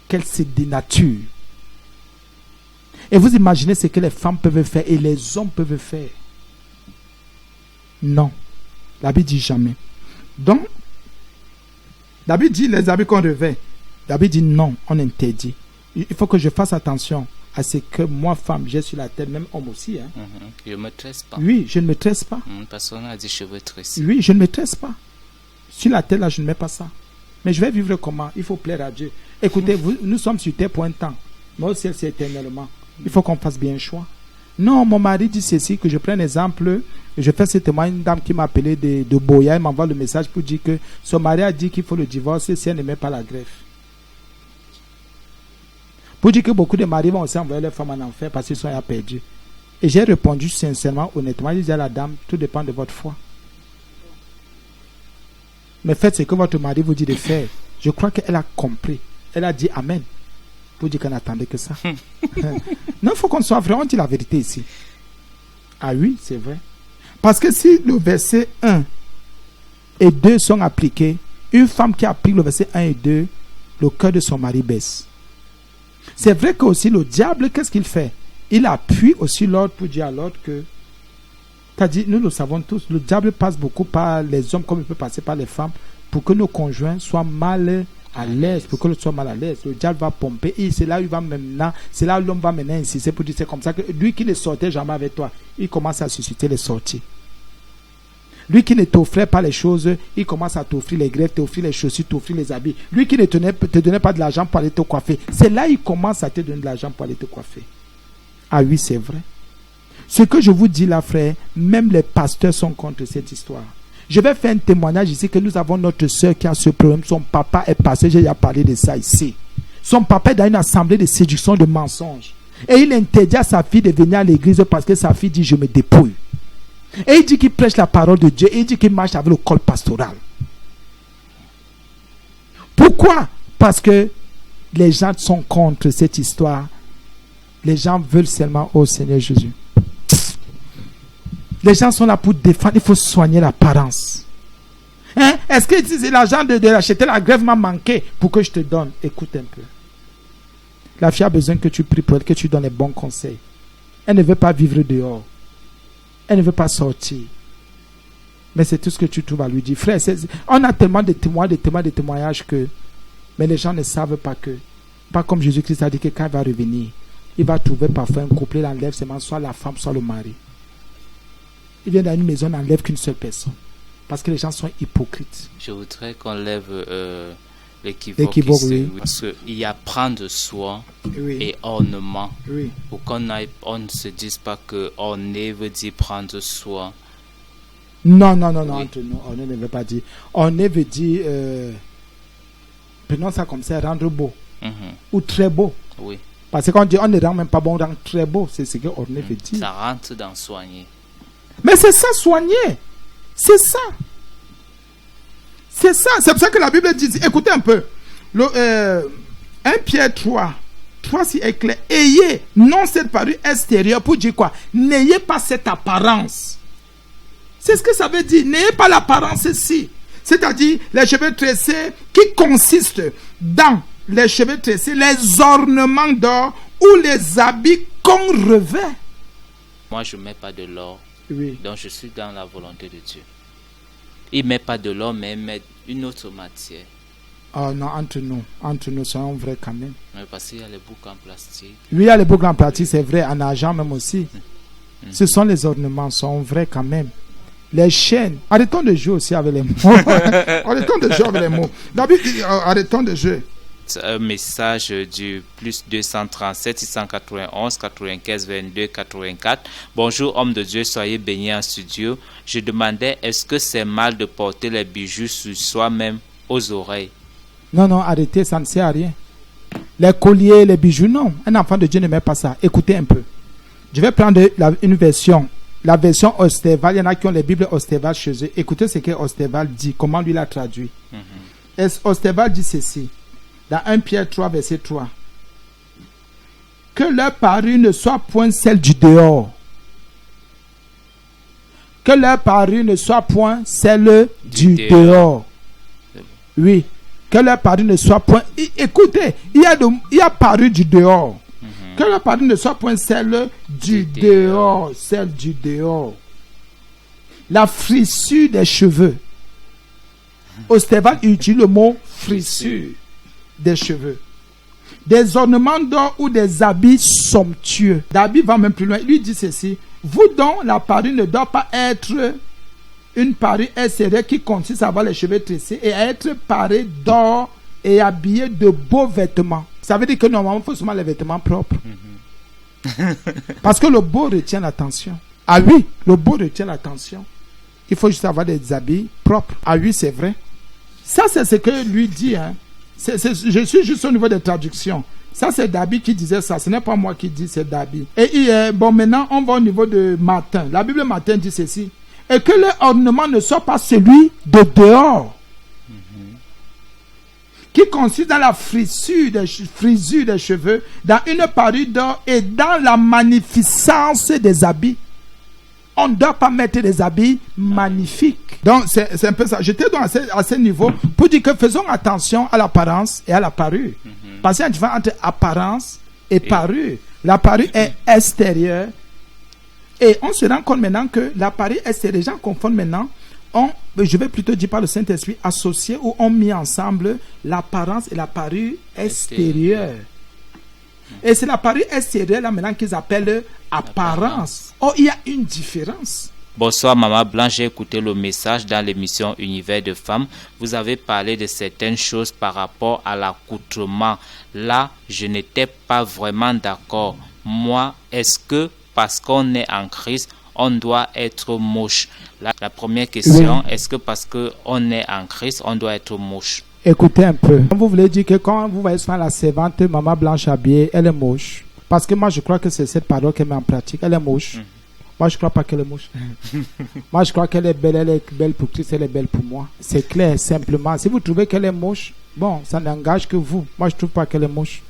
Speaker 2: qu'elle se dénature. Et vous imaginez ce que les femmes peuvent faire et les hommes peuvent faire. Non. La Bible dit jamais. Donc, la Bible dit les habits qu'on revêt. La Bible dit non, on interdit. Il faut que je fasse attention à ce que moi, femme, j'ai sur la tête, même homme aussi. Hein.
Speaker 1: Je ne me tresse pas.
Speaker 2: Oui, je ne me tresse pas.
Speaker 1: Parce qu'on a des cheveux tressés.
Speaker 2: Oui, je ne me tresse pas. Sur la tête, là, je ne mets pas ça. Mais je vais vivre comment? Il faut plaire à Dieu. Écoutez, nous sommes sur terre pour un temps. Mais au ciel, c'est éternellement. Il faut qu'on fasse bien un choix. Non, mon mari dit ceci, que je prends un exemple. Je fais ce témoignage, une dame qui m'a appelé de Boya, elle m'envoie le message pour dire que son mari a dit qu'il faut le divorcer si elle ne met pas la greffe. Pour dire que beaucoup de maris vont aussi envoyer leurs femmes en enfer parce qu'ils sont perdus. Et j'ai répondu sincèrement, honnêtement, je disais à la dame, tout dépend de votre foi. Mais faites ce que votre mari vous dit de faire. Je crois qu'elle a compris. Elle a dit Amen. Pour dire qu'elle n'attendait que ça. Non, il faut qu'on soit vrai. On dit la vérité ici. Ah oui, c'est vrai. Parce que si le verset 1 et 2 sont appliqués, une femme qui applique le verset 1 et 2, le cœur de son mari baisse. C'est vrai que aussi le diable, qu'est-ce qu'il fait? Il appuie aussi l'autre pour dire à l'autre que, t'as dit, nous le savons tous, le diable passe beaucoup par les hommes comme il peut passer par les femmes pour que nos conjoints soient mal à l'aise, pour que l'autre soit mal à l'aise. Le diable va pomper et c'est là où il va maintenant, c'est là où l'homme va maintenant insister pour dire c'est comme ça que lui qui ne sortait jamais avec toi, il commence à susciter les sorties. Lui qui ne t'offrait pas les choses, il commence à t'offrir les greffes, t'offrir les chaussures, t'offrir les habits. Lui qui ne te donnait pas de l'argent pour aller te coiffer, c'est là il commence à te donner de l'argent pour aller te coiffer. Ah oui, c'est vrai. Ce que je vous dis là, frère, même les pasteurs sont contre cette histoire. Je vais faire un témoignage ici que nous avons notre soeur qui a ce problème. Son papa est pasteur, j'ai déjà parlé de ça ici. Son papa est dans une assemblée de séduction, de mensonges. Et il interdit à sa fille de venir à l'église parce que sa fille dit je me dépouille. Et il dit qu'il prêche la parole de Dieu et il dit qu'il marche avec le col pastoral. Pourquoi? Parce que les gens sont contre cette histoire. Les gens veulent seulement au Seigneur Jésus. Les gens sont là pour défendre. Il faut soigner l'apparence. Hein? Est-ce que c'est l'argent de l'acheter, la grève m'a manqué pour que je te donne? Écoute un peu. La fille a besoin que tu pries pour elle, que tu donnes les bons conseils. Elle ne veut pas vivre dehors. Elle ne veut pas sortir. Mais c'est tout ce que tu trouves à lui dire. Frère, on a tellement de témoignages que... Mais les gens ne savent pas que... Pas comme Jésus-Christ a dit que quand il va revenir, il va trouver parfois un couple, il enlève seulement soit la femme, soit le mari. Il vient dans une maison, il n'enlève qu'une seule personne. Parce que les gens sont hypocrites.
Speaker 1: Je voudrais qu'on lève l'équivoque ici, oui. Parce qu'il y a prendre soin et ornement. Oui. Pour qu'on ne se dise pas que orner veut dire prendre soin.
Speaker 2: Non, entre nous, orner ne veut pas dire. Orner veut dire, prenons ça comme ça, rendre beau. Ou très beau.
Speaker 1: Oui.
Speaker 2: Parce qu'on dit on ne rend même pas bon, on rend très beau. C'est ce que orner veut dire.
Speaker 1: Ça rentre dans soigner.
Speaker 2: Mais c'est ça, soigner. C'est ça. C'est ça. C'est pour ça que la Bible dit, écoutez un peu. 1 Pierre 3 si est clair. Ayez non cette parure extérieure pour dire quoi? N'ayez pas cette apparence. C'est ce que ça veut dire. N'ayez pas l'apparence ici. C'est-à-dire les cheveux tressés qui consistent dans les cheveux tressés, les ornements d'or ou les habits qu'on revêt.
Speaker 1: Moi, je ne mets pas de l'or.
Speaker 2: Oui.
Speaker 1: Donc, je suis dans la volonté de Dieu. Il ne met pas de l'or, mais il met une autre matière.
Speaker 2: Oh non, entre nous, soyons vrais quand même.
Speaker 1: Mais parce qu'il y a les boucles en plastique.
Speaker 2: Oui, il y a les boucles en plastique, c'est vrai, en argent même aussi. Ce sont les ornements, sont vrais quand même. Les chaînes, arrêtons de jouer aussi avec les mots. Arrêtons de jouer avec les mots. D'abord, arrêtons de jouer.
Speaker 1: Un message du plus 237 691 95 22 84. Bonjour homme de Dieu, soyez bénis en studio. Je demandais, est-ce que c'est mal de porter les bijoux sur soi-même aux oreilles?
Speaker 2: Non, arrêtez, ça ne sert à rien. Les colliers, les bijoux, non. Un enfant de Dieu ne met pas ça. Écoutez un peu. Je vais prendre une version. La version Osterval, il y en a qui ont les Bibles Osterval chez eux. Écoutez ce que Osterval dit, comment lui l'a traduit. Osterval dit ceci. Dans 1 Pierre 3, verset 3. Que leur parure ne soit point celle du dehors. Que leur parure ne soit point celle du dehors. Oui. Que leur parure ne soit point... Écoutez, il y a parure du dehors. Que leur parure ne soit point celle du dehors. Celle du dehors. La frissure des cheveux. Osterval utilise le mot frissure des cheveux, des ornements d'or ou des habits somptueux. David va même plus loin. Il lui dit ceci: vous dont la parure ne doit pas être une parure extérieure qui consiste à avoir les cheveux tressés et à être parée d'or et habillé de beaux vêtements. Ça veut dire que normalement il faut seulement les vêtements propres. Parce que le beau retient l'attention. Ah oui, le beau retient l'attention. Il faut juste avoir des habits propres. Ah oui, c'est vrai. Ça, c'est ce que lui dit, hein. Je suis juste au niveau des traductions. Ça, c'est Dabi qui disait ça. Ce n'est pas moi qui dis, c'est Dabi. Et bon, maintenant, on va au niveau de Martin. La Bible Martin dit ceci. Et que l'ornement ne soit pas celui de dehors. qui consiste dans la frisure des cheveux, dans une parure d'or et dans la magnificence des habits. On ne doit pas mettre des habits magnifiques. Donc, c'est un peu ça. J'étais à ce niveau pour dire que faisons attention à l'apparence et à la parure. Parce qu'il y a une différence entre apparence et parure. La parure est extérieure. Et on se rend compte maintenant que la parure extérieure, les gens confondent maintenant, je vais plutôt dire par le Saint-Esprit, associé ou ont mis ensemble l'apparence et la parure extérieure. Et c'est la parure extérieure là maintenant qu'ils appellent apparence. Oh, il y a une différence.
Speaker 1: Bonsoir Maman Blanche, j'ai écouté le message dans l'émission Univers de Femmes. Vous avez parlé de certaines choses par rapport à l'accoutrement. Là, je n'étais pas vraiment d'accord. Moi, est-ce que parce qu'on est en Christ, on doit être moche? La première question, est-ce que parce qu'on est en Christ, on doit être moche?
Speaker 2: Écoutez un peu. Vous voulez dire que quand vous voyez souvent la servante Maman Blanche habillée, elle est moche? Parce que moi, je crois que c'est cette parole qu'elle met en pratique. Elle est moche. Moi, je ne crois pas qu'elle est moche. Moi, je crois qu'elle est belle pour Christ, elle est belle pour moi. C'est clair, simplement. Si vous trouvez qu'elle est moche, bon, ça n'engage que vous. Moi, je ne trouve pas qu'elle est moche.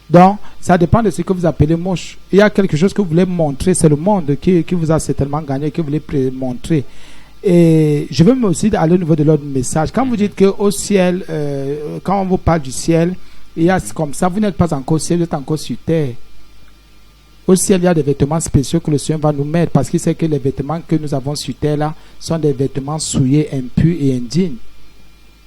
Speaker 2: Donc, ça dépend de ce que vous appelez moche. Il y a quelque chose que vous voulez montrer, c'est le monde qui vous a certainement gagné, que vous voulez montrer. Et je veux aussi aller au niveau de l'autre message. Quand vous dites qu'au ciel, quand on vous parle du ciel, il y a comme ça, vous n'êtes pas encore au ciel, vous êtes encore sur terre. Au ciel, il y a des vêtements spéciaux que le Seigneur va nous mettre parce qu'il sait que les vêtements que nous avons sur terre là sont des vêtements souillés, impurs et indignes.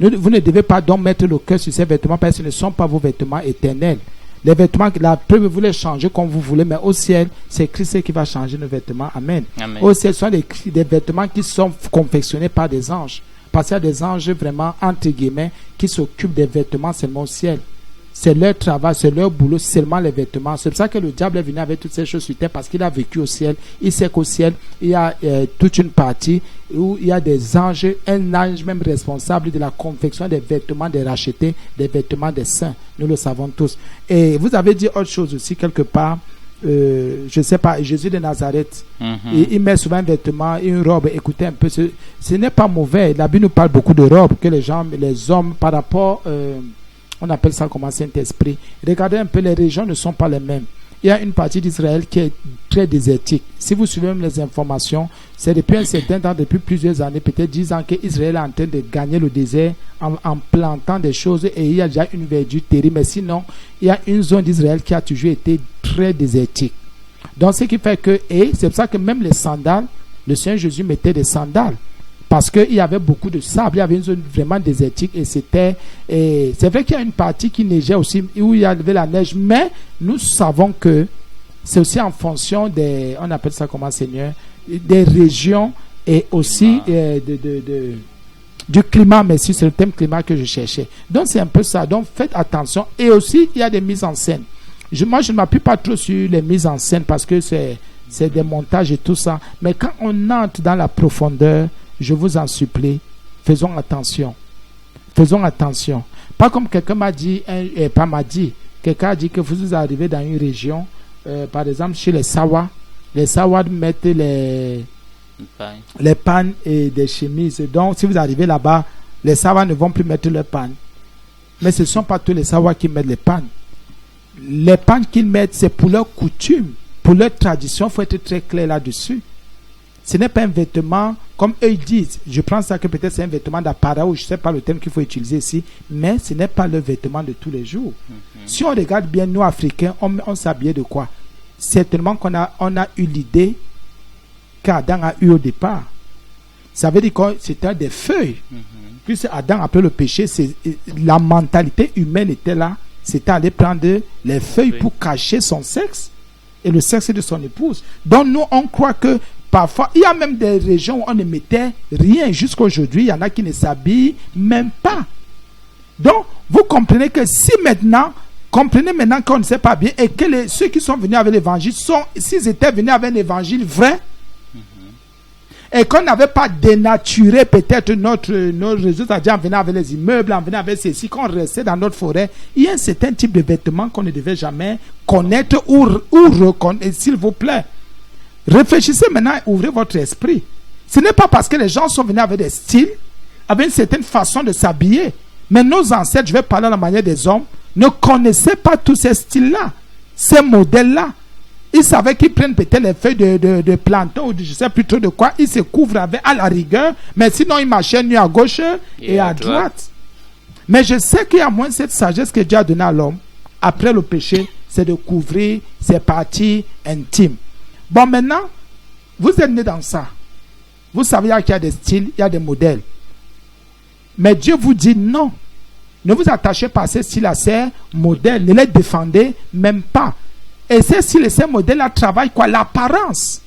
Speaker 2: Vous ne devez pas donc mettre le cœur sur ces vêtements parce que ce ne sont pas vos vêtements éternels. Les vêtements, la preuve, vous les changez comme vous voulez, mais au ciel, c'est Christ qui va changer nos vêtements. Amen. Amen. Au ciel, ce sont des vêtements qui sont confectionnés par des anges. Parce qu'il y a des anges vraiment, entre guillemets, qui s'occupent des vêtements seulement au ciel. C'est leur travail, c'est leur boulot, seulement les vêtements. C'est pour ça que le diable est venu avec toutes ces choses sur terre, parce qu'il a vécu au ciel. Il sait qu'au ciel, il y a toute une partie où il y a des anges, un ange même responsable de la confection des vêtements des rachetés, des vêtements des saints. Nous le savons tous. Et vous avez dit autre chose aussi, quelque part. Je ne sais pas, Jésus de Nazareth, il met souvent un vêtement, une robe. Écoutez un peu, ce n'est pas mauvais. La Bible nous parle beaucoup de robes que les hommes, par rapport... on appelle ça comme un Saint-Esprit. Regardez un peu, les régions ne sont pas les mêmes. Il y a une partie d'Israël qui est très désertique. Si vous suivez les informations, c'est depuis un certain temps, depuis plusieurs années, peut-être 10 ans, qu'Israël est en train de gagner le désert en plantant des choses et il y a déjà une verdure terrible. Mais sinon, il y a une zone d'Israël qui a toujours été très désertique. Donc, ce qui fait que, et c'est pour ça que même les sandales, le Seigneur Jésus mettait des sandales. Parce qu'il y avait beaucoup de sable, il y avait une zone vraiment désertique et c'est vrai qu'il y a une partie qui neigeait aussi, où il y avait la neige, mais nous savons que c'est aussi en fonction des, on appelle ça comment Seigneur, des régions et aussi du climat, mais si c'est le thème climat que je cherchais. Donc c'est un peu ça, donc faites attention. Et aussi il y a des mises en scène. Moi je ne m'appuie pas trop sur les mises en scène parce que c'est des montages et tout ça, mais quand on entre dans la profondeur, je vous en supplie, faisons attention. Faisons attention. Pas comme quelqu'un m'a dit, quelqu'un a dit que vous arrivez dans une région, par exemple chez les Sawa mettent les pannes et des chemises. Donc si vous arrivez là-bas, les Sawa ne vont plus mettre leurs pannes. Mais ce ne sont pas tous les Sawa qui mettent les pannes. Les pannes qu'ils mettent, c'est pour leur coutume, pour leur tradition. Il faut être très clair là-dessus. Ce n'est pas un vêtement, comme eux disent, je pense ça que peut-être c'est un vêtement d'apparat ou je ne sais pas le terme qu'il faut utiliser ici, mais ce n'est pas le vêtement de tous les jours. Si on regarde bien, nous Africains, on s'habillait de quoi? Certainement qu'on a eu l'idée qu'Adam a eu au départ. Ça veut dire que c'était des feuilles. Puis Adam, après le péché, la mentalité humaine était là, c'était aller prendre les feuilles pour cacher son sexe et le sexe de son épouse. Donc nous, on croit que parfois, il y a même des régions où on ne mettait rien. Jusqu'à aujourd'hui, il y en a qui ne s'habillent même pas. Donc, vous comprenez que comprenez maintenant qu'on ne sait pas bien et que ceux qui sont venus avec l'évangile, s'ils étaient venus avec un évangile vrai, et qu'on n'avait pas dénaturé peut-être notre réseau, c'est-à-dire en venant avec les immeubles, en venant avec ceci, qu'on restait dans notre forêt, il y a un certain type de vêtements qu'on ne devait jamais connaître ou reconnaître, s'il vous plaît. Réfléchissez maintenant et ouvrez votre esprit. Ce n'est pas parce que les gens sont venus avec des styles, avec une certaine façon de s'habiller, Mais nos ancêtres, je vais parler à la manière des hommes, ne connaissaient pas tous ces styles-là, ces modèles-là. Ils savaient qu'ils prennent peut-être les feuilles de plantain ou de je ne sais plus trop de quoi. Ils se couvrent avec à la rigueur. Mais sinon, ils marchaient nu à gauche et à droite. Mais je sais qu'il y a moins cette sagesse que Dieu a donnée à l'homme. Après le péché, c'est de couvrir ses parties intimes. Bon, maintenant, vous êtes né dans ça. Vous savez qu'il y a des styles, il y a des modèles. Mais Dieu vous dit non. Ne vous attachez pas à ces styles, à ces modèles. Ne les défendez même pas. Et ces styles et ces modèles-là travaillent quoi? L'apparence.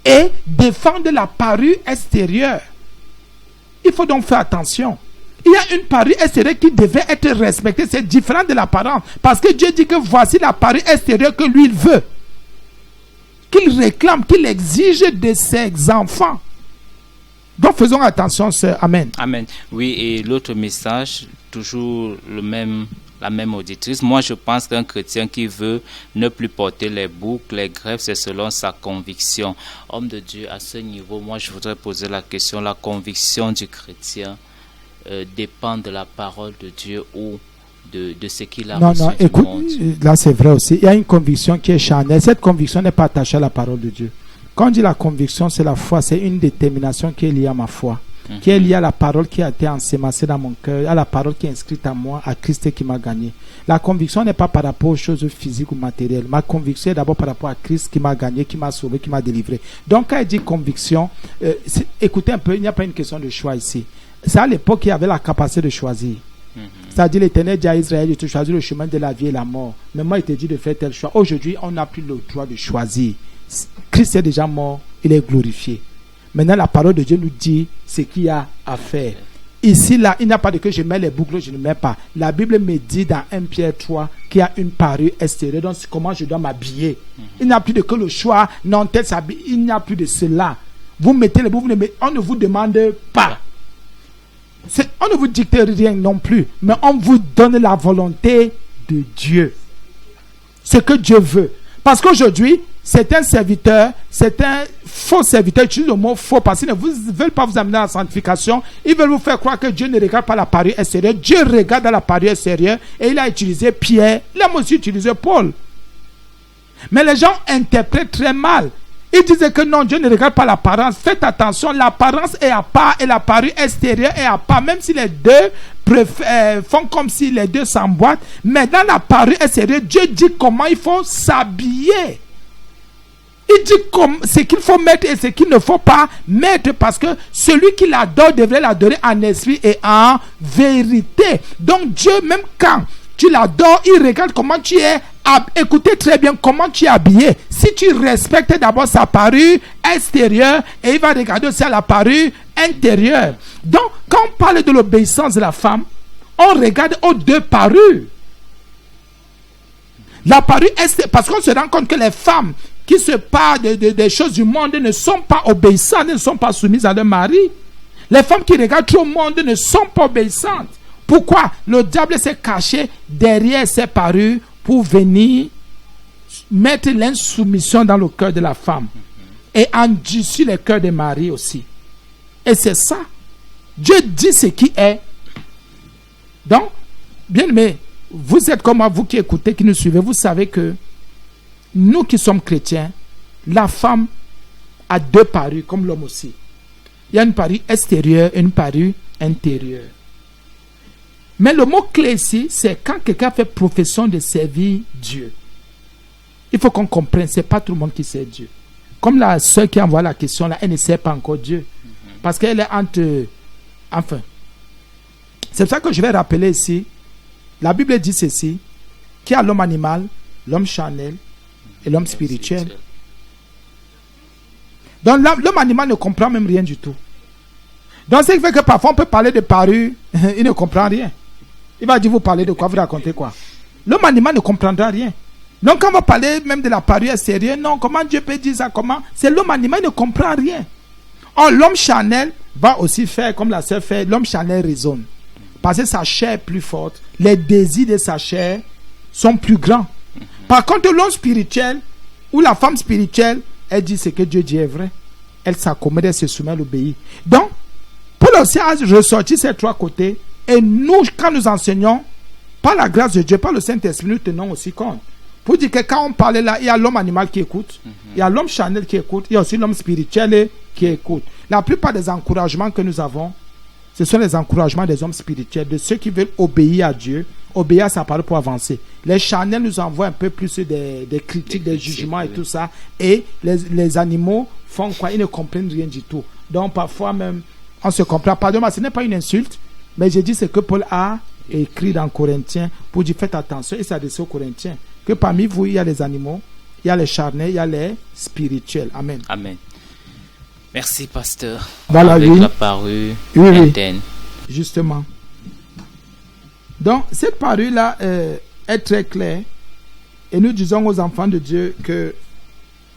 Speaker 2: Et défendre la parure extérieure. Il faut donc faire attention. Il y a une parure extérieure qui devait être respectée. C'est différent de l'apparence. Parce que Dieu dit que voici la parure extérieure que lui il veut. Qu'il réclame, qu'il exige de ses enfants. Donc faisons attention, sœur. Amen.
Speaker 1: Amen. Oui, et l'autre message, toujours la même auditrice. Moi, je pense qu'un chrétien qui veut ne plus porter les boucles, les greffes, c'est selon sa conviction. Homme de Dieu, à ce niveau, moi, je voudrais poser la question, la conviction du chrétien dépend de la parole de Dieu ou de ce qu'il a reçu du
Speaker 2: écoute,
Speaker 1: monde.
Speaker 2: là c'est vrai aussi. Il y a une conviction qui est charnelle. Cette conviction n'est pas attachée à la parole de Dieu. Quand on dit la conviction, c'est la foi. C'est une détermination qui est liée à ma foi. Qui est liée à la parole qui a été ensémancée dans mon cœur, à la parole qui est inscrite à moi, à Christ qui m'a gagné. La conviction n'est pas par rapport aux choses physiques ou matérielles. Ma conviction est d'abord par rapport à Christ qui m'a gagné, qui m'a sauvé, qui m'a délivré. Donc quand il dit conviction, écoutez un peu, il n'y a pas une question de choix ici. C'est à l'époque qu'il y avait la capacité de choisir. C'est-à-dire l'Éternel dit à Israël, je te choisis le chemin de la vie et la mort. Mais moi, il te dit de faire tel choix. Aujourd'hui, on n'a plus le droit de choisir. Christ est déjà mort, il est glorifié. Maintenant, la parole de Dieu nous dit ce qu'il y a à faire. Ici, là, il n'y a pas de que je mets les boucles, je ne mets pas. La Bible me dit dans 1 Pierre 3 qu'il y a une parure extérieure. Donc, c'est comment je dois m'habiller. Il n'y a plus de que le choix, non, tel s'habille. Il n'y a plus de cela. Vous mettez les boucles, on ne vous demande pas. On ne vous dicte rien non plus. Mais on vous donne la volonté de Dieu. Ce que Dieu veut. Parce qu'aujourd'hui, c'est un serviteur, c'est un faux serviteur. Utilise le mot faux parce qu'ils ne veulent pas vous amener à la sanctification. Ils veulent vous faire croire que Dieu ne regarde pas la parure extérieure. Dieu regarde la parure extérieure. Et il a utilisé Pierre. Il a aussi utilisé Paul. Mais les gens interprètent très mal. Ils disaient que non, Dieu ne regarde pas l'apparence. Faites attention, l'apparence est à part et la parure extérieure est à part. Même si les deux font comme si les deux s'emboîtent. Mais dans la parure extérieure, Dieu dit comment il faut s'habiller. Il dit ce qu'il faut mettre et ce qu'il ne faut pas mettre, parce que celui qui l'adore devrait l'adorer en esprit et en vérité. Donc Dieu, même quand tu l'adores, il regarde comment tu es. Écoutez très bien comment tu es habillé. Si tu respectes d'abord sa parure extérieure, et il va regarder aussi à la parure intérieure. Donc quand on parle de l'obéissance de la femme, on regarde aux deux parures. La parure extérieure, parce qu'on se rend compte que les femmes qui se parlent des choses du monde ne sont pas obéissantes, ne sont pas soumises à leur mari. Les femmes qui regardent trop au monde ne sont pas obéissantes. Pourquoi? Le diable s'est caché derrière ses parures pour venir mettre l'insoumission dans le cœur de la femme et endurcir le cœur des maris aussi. Et c'est ça. Dieu dit ce qui est. Donc, bien aimé, vous êtes comme moi, vous qui écoutez, qui nous suivez, vous savez que nous qui sommes chrétiens, la femme a deux parures, comme l'homme aussi. Il y a une parure extérieure et une parure intérieure. Mais le mot clé ici, c'est quand quelqu'un fait profession de servir Dieu. Il faut qu'on comprenne, ce n'est pas tout le monde qui sert Dieu. Comme la sœur qui envoie la question, là, elle ne sert pas encore Dieu. Parce qu'elle est entre... Enfin, c'est pour ça que je vais rappeler ici, la Bible dit ceci, qu'il y a l'homme animal, l'homme charnel et l'homme spirituel. Donc l'homme animal ne comprend même rien du tout. Donc ce qui fait que parfois on peut parler de parure, il ne comprend rien. Il va dire vous parlez de quoi, vous racontez quoi. L'homme animal ne comprendra rien. Donc quand on va parler même de la parure extérieure, non, comment Dieu peut dire ça, comment? C'est l'homme animal, il ne comprend rien. Or l'homme charnel va aussi faire comme la sœur fait, l'homme charnel raisonne. Parce que sa chair est plus forte, les désirs de sa chair sont plus grands. Par contre l'homme spirituel, ou la femme spirituelle, elle dit ce que Dieu dit est vrai. Elle s'accommode, elle se soumet, elle obéit. Donc, pour le aussi à ressortir ces 3 côtés. Et nous, quand nous enseignons, par la grâce de Dieu, par le Saint-Esprit, nous tenons aussi compte. Pour dire que quand on parle là, il y a l'homme animal qui écoute, il y a l'homme charnel qui écoute, il y a aussi l'homme spirituel qui écoute. La plupart des encouragements que nous avons, ce sont les encouragements des hommes spirituels, de ceux qui veulent obéir à Dieu, obéir à sa parole pour avancer. Les charnels nous envoient un peu plus des critiques, des jugements et tout ça. Et les animaux font quoi? Ils ne comprennent rien du tout. Donc parfois même, on se comprend. Pardon, ce n'est pas une insulte, mais j'ai dit ce que Paul a écrit dans Corinthiens pour dire faites attention, et s'adresser aux Corinthiens, que parmi vous, il y a les animaux, il y a les charnels, il y a les spirituels. Amen.
Speaker 1: Amen. Merci, pasteur.
Speaker 2: Voilà,
Speaker 1: avec
Speaker 2: oui.
Speaker 1: la parole
Speaker 2: Oui. Justement. Donc, cette parole-là est très claire. Et nous disons aux enfants de Dieu que,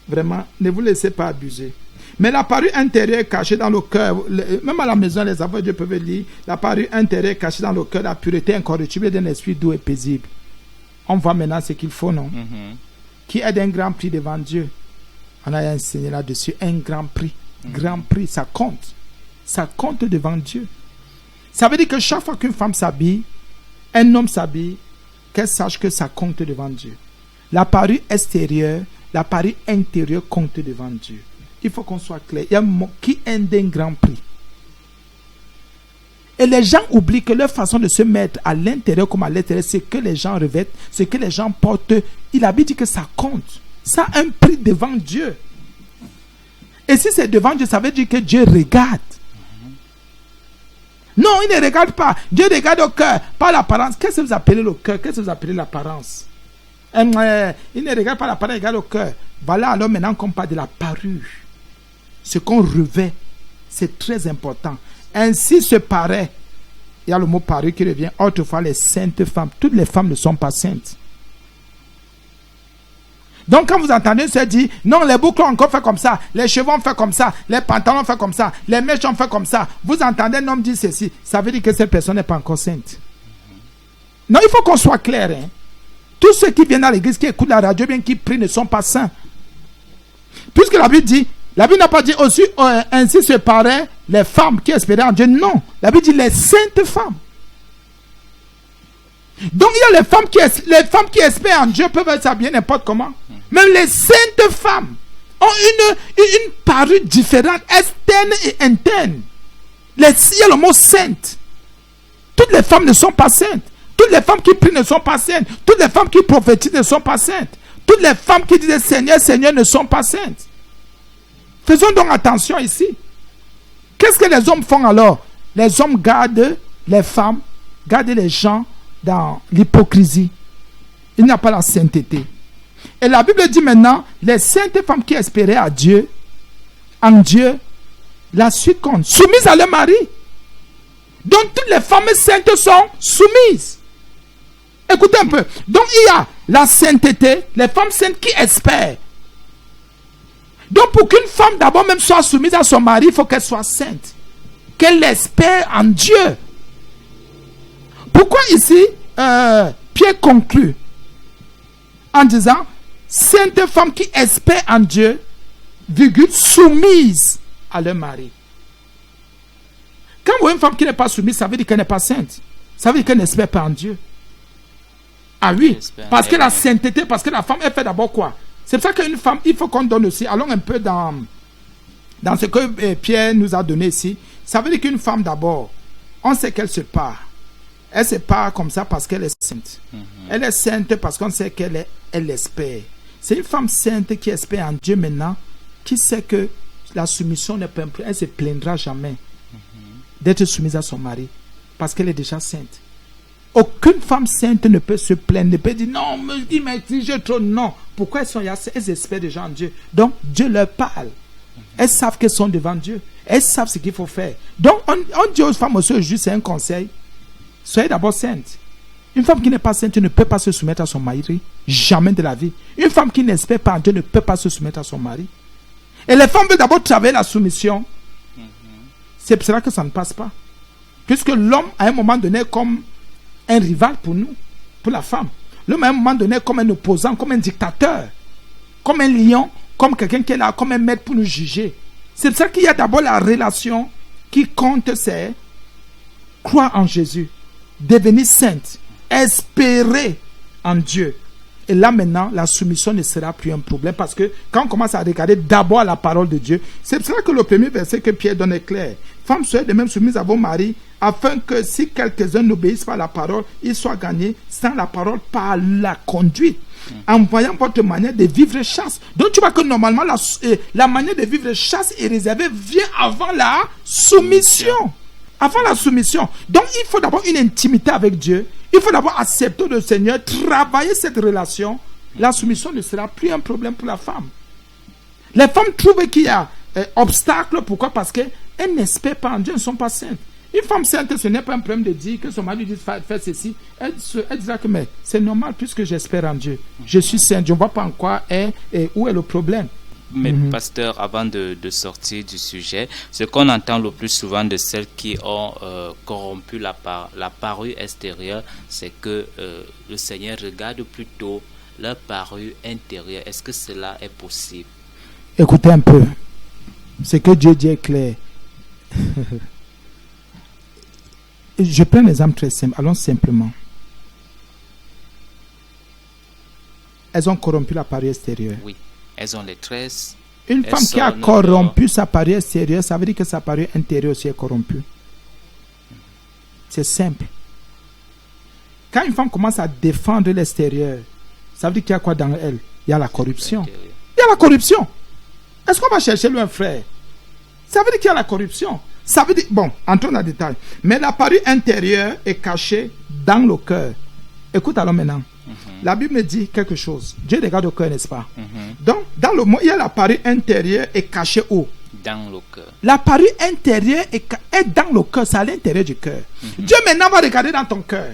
Speaker 2: vraiment, ne vous laissez pas abuser. Mais la parole intérieure cachée dans le cœur, même à la maison, les enfants de Dieu peuvent lire, la parole intérieure cachée dans le cœur, la pureté incorruptible d'un esprit doux et paisible. On voit maintenant ce qu'il faut, non? Qui est d'un grand prix devant Dieu. On a enseigné là-dessus, un grand prix. Grand prix, ça compte. Ça compte devant Dieu. Ça veut dire que chaque fois qu'une femme s'habille, un homme s'habille, qu'elle sache que ça compte devant Dieu. La parure extérieure, la parure intérieure compte devant Dieu. Il faut qu'on soit clair. Il y a un mot qui est d'un grand prix. Et les gens oublient que leur façon de se mettre à l'intérieur comme à l'extérieur, c'est que les gens revêtent, c'est que les gens portent. Il a dit que ça compte. Ça a un prix devant Dieu. Et si c'est devant Dieu, ça veut dire que Dieu regarde. Non, il ne regarde pas. Dieu regarde au cœur, pas l'apparence. Qu'est-ce que vous appelez le cœur? Qu'est-ce que vous appelez l'apparence? Il ne regarde pas l'apparence, il regarde au cœur. Voilà, alors maintenant qu'on parle de la parure. Ce qu'on revêt, c'est très important. Ainsi se paraît, il y a le mot parure qui revient, autrefois les saintes femmes. Toutes les femmes ne sont pas saintes. Donc quand vous entendez se dire, non, les boucles ont encore fait comme ça, les cheveux ont fait comme ça, les pantalons ont fait comme ça, les mèches ont fait comme ça, vous entendez un homme dire ceci, ça veut dire que cette personne n'est pas encore sainte. Non, il faut qu'on soit clair. Hein. Tous ceux qui viennent à l'église, qui écoutent la radio, bien qui prient, ne sont pas saints. Puisque la Bible dit, la Bible n'a pas dit aussi, ainsi se paraît les femmes qui espéraient en Dieu. Non, la Bible dit les saintes femmes. Donc il y a les femmes qui espèrent en Dieu peuvent s'habiller n'importe comment. Même les saintes femmes ont une parure différente, externe et interne. Il y a le mot sainte. Toutes les femmes ne sont pas saintes. Toutes les femmes qui prient ne sont pas saintes. Toutes les femmes qui prophétisent ne sont pas saintes. Toutes les femmes qui disent Seigneur, Seigneur ne sont pas saintes. Faisons donc attention ici. Qu'est-ce que les hommes font alors? Les hommes gardent les femmes, gardent les gens dans l'hypocrisie. Il n'y a pas la sainteté. Et la Bible dit maintenant, les saintes femmes qui espéraient à Dieu, en Dieu, la suite compte, soumises à leur mari. Donc toutes les femmes saintes sont soumises. Écoutez un peu. Donc il y a la sainteté, les femmes saintes qui espèrent. Donc pour qu'une femme d'abord même soit soumise à son mari, il faut qu'elle soit sainte. Qu'elle espère en Dieu. Pourquoi ici, Pierre conclut en disant, sainte femme qui espère en Dieu, virgule, soumise à leur mari. Quand vous voyez une femme qui n'est pas soumise, ça veut dire qu'elle n'est pas sainte. Ça veut dire qu'elle n'espère pas en Dieu. Ah oui, parce que la sainteté, parce que la femme, elle fait d'abord quoi? C'est pour ça qu'une femme, il faut qu'on donne aussi, allons un peu dans ce que Pierre nous a donné ici. Ça veut dire qu'une femme d'abord, on sait qu'elle se part. Elle se part comme ça parce qu'elle est sainte. Elle est sainte parce qu'on sait qu'elle espère. C'est une femme sainte qui espère en Dieu maintenant, qui sait que la soumission n'est pas un problème. Elle ne se plaindra jamais d'être soumise à son mari parce qu'elle est déjà sainte. Aucune femme sainte ne peut se plaindre, ne peut dire non, il m'exige trop. Non. Pourquoi elles espèrent déjà en Dieu? Donc Dieu leur parle. Elles savent qu'elles sont devant Dieu. Elles savent ce qu'il faut faire. Donc on dit aux femmes aussi, juste c'est un conseil. Soyez d'abord sainte. Une femme qui n'est pas sainte ne peut pas se soumettre à son mari. Jamais de la vie. Une femme qui n'espère pas en Dieu ne peut pas se soumettre à son mari. Et les femmes veulent d'abord travailler la soumission. C'est pour cela que ça ne passe pas. Puisque l'homme, à un moment donné, comme un rival pour nous, pour la femme. L'homme, à un moment donné, comme un opposant, comme un dictateur, comme un lion, comme quelqu'un qui est là, comme un maître pour nous juger. C'est pour ça qu'il y a d'abord la relation qui compte, c'est croire en Jésus, devenir sainte, espérer en Dieu. Et là maintenant, la soumission ne sera plus un problème parce que quand on commence à regarder d'abord la parole de Dieu, c'est pour ça que le premier verset que Pierre donne est clair. Femmes, soyez de même soumises à vos maris, afin que si quelques-uns n'obéissent pas à la parole, ils soient gagnés sans la parole par la conduite. En voyant votre manière de vivre chaste. Donc tu vois que normalement la manière de vivre chaste et réservée vient avant la soumission. Avant la soumission. Donc il faut d'abord une intimité avec Dieu. Il faut d'abord accepter le Seigneur, travailler cette relation. La soumission ne sera plus un problème pour la femme. Les femmes trouvent qu'il y a obstacle. Pourquoi? Parce qu'elles n'espèrent pas en Dieu, elles ne sont pas saintes. Une femme sainte, ce n'est pas un problème de dire que son mari lui dit fais ceci. Elle dira que mais c'est normal puisque j'espère en Dieu. Je suis sainte, je ne vois pas en quoi où est le problème.
Speaker 1: Mais pasteur, avant de sortir du sujet, ce qu'on entend le plus souvent de celles qui ont corrompu la parure extérieure, c'est que le Seigneur regarde plutôt leur parure intérieure. Est-ce que cela est possible?
Speaker 2: Écoutez un peu. Ce que Dieu dit est clair. Je prends un exemple très simple. Allons simplement. Elles ont corrompu la parure extérieure.
Speaker 1: Oui. Elles ont les tresses.
Speaker 2: Une femme qui a corrompu sa parure extérieure, ça veut dire que sa parure intérieure aussi est corrompue. C'est simple. Quand une femme commence à défendre l'extérieur, ça veut dire qu'il y a quoi dans elle? Il y a la corruption. Il y a la corruption. Est-ce qu'on va chercher lui un frère? Ça veut dire qu'il y a la corruption. Ça veut dire, bon, entrons dans le détail. Mais la parure intérieure est cachée dans le cœur. Écoute alors maintenant. La Bible me dit quelque chose. Dieu regarde au cœur, n'est-ce pas? Donc, dans le mot, il y a la parure intérieure est cachée où?
Speaker 1: Dans le cœur.
Speaker 2: La parure intérieure est dans le cœur, c'est à l'intérieur du cœur. Dieu maintenant va regarder dans ton cœur.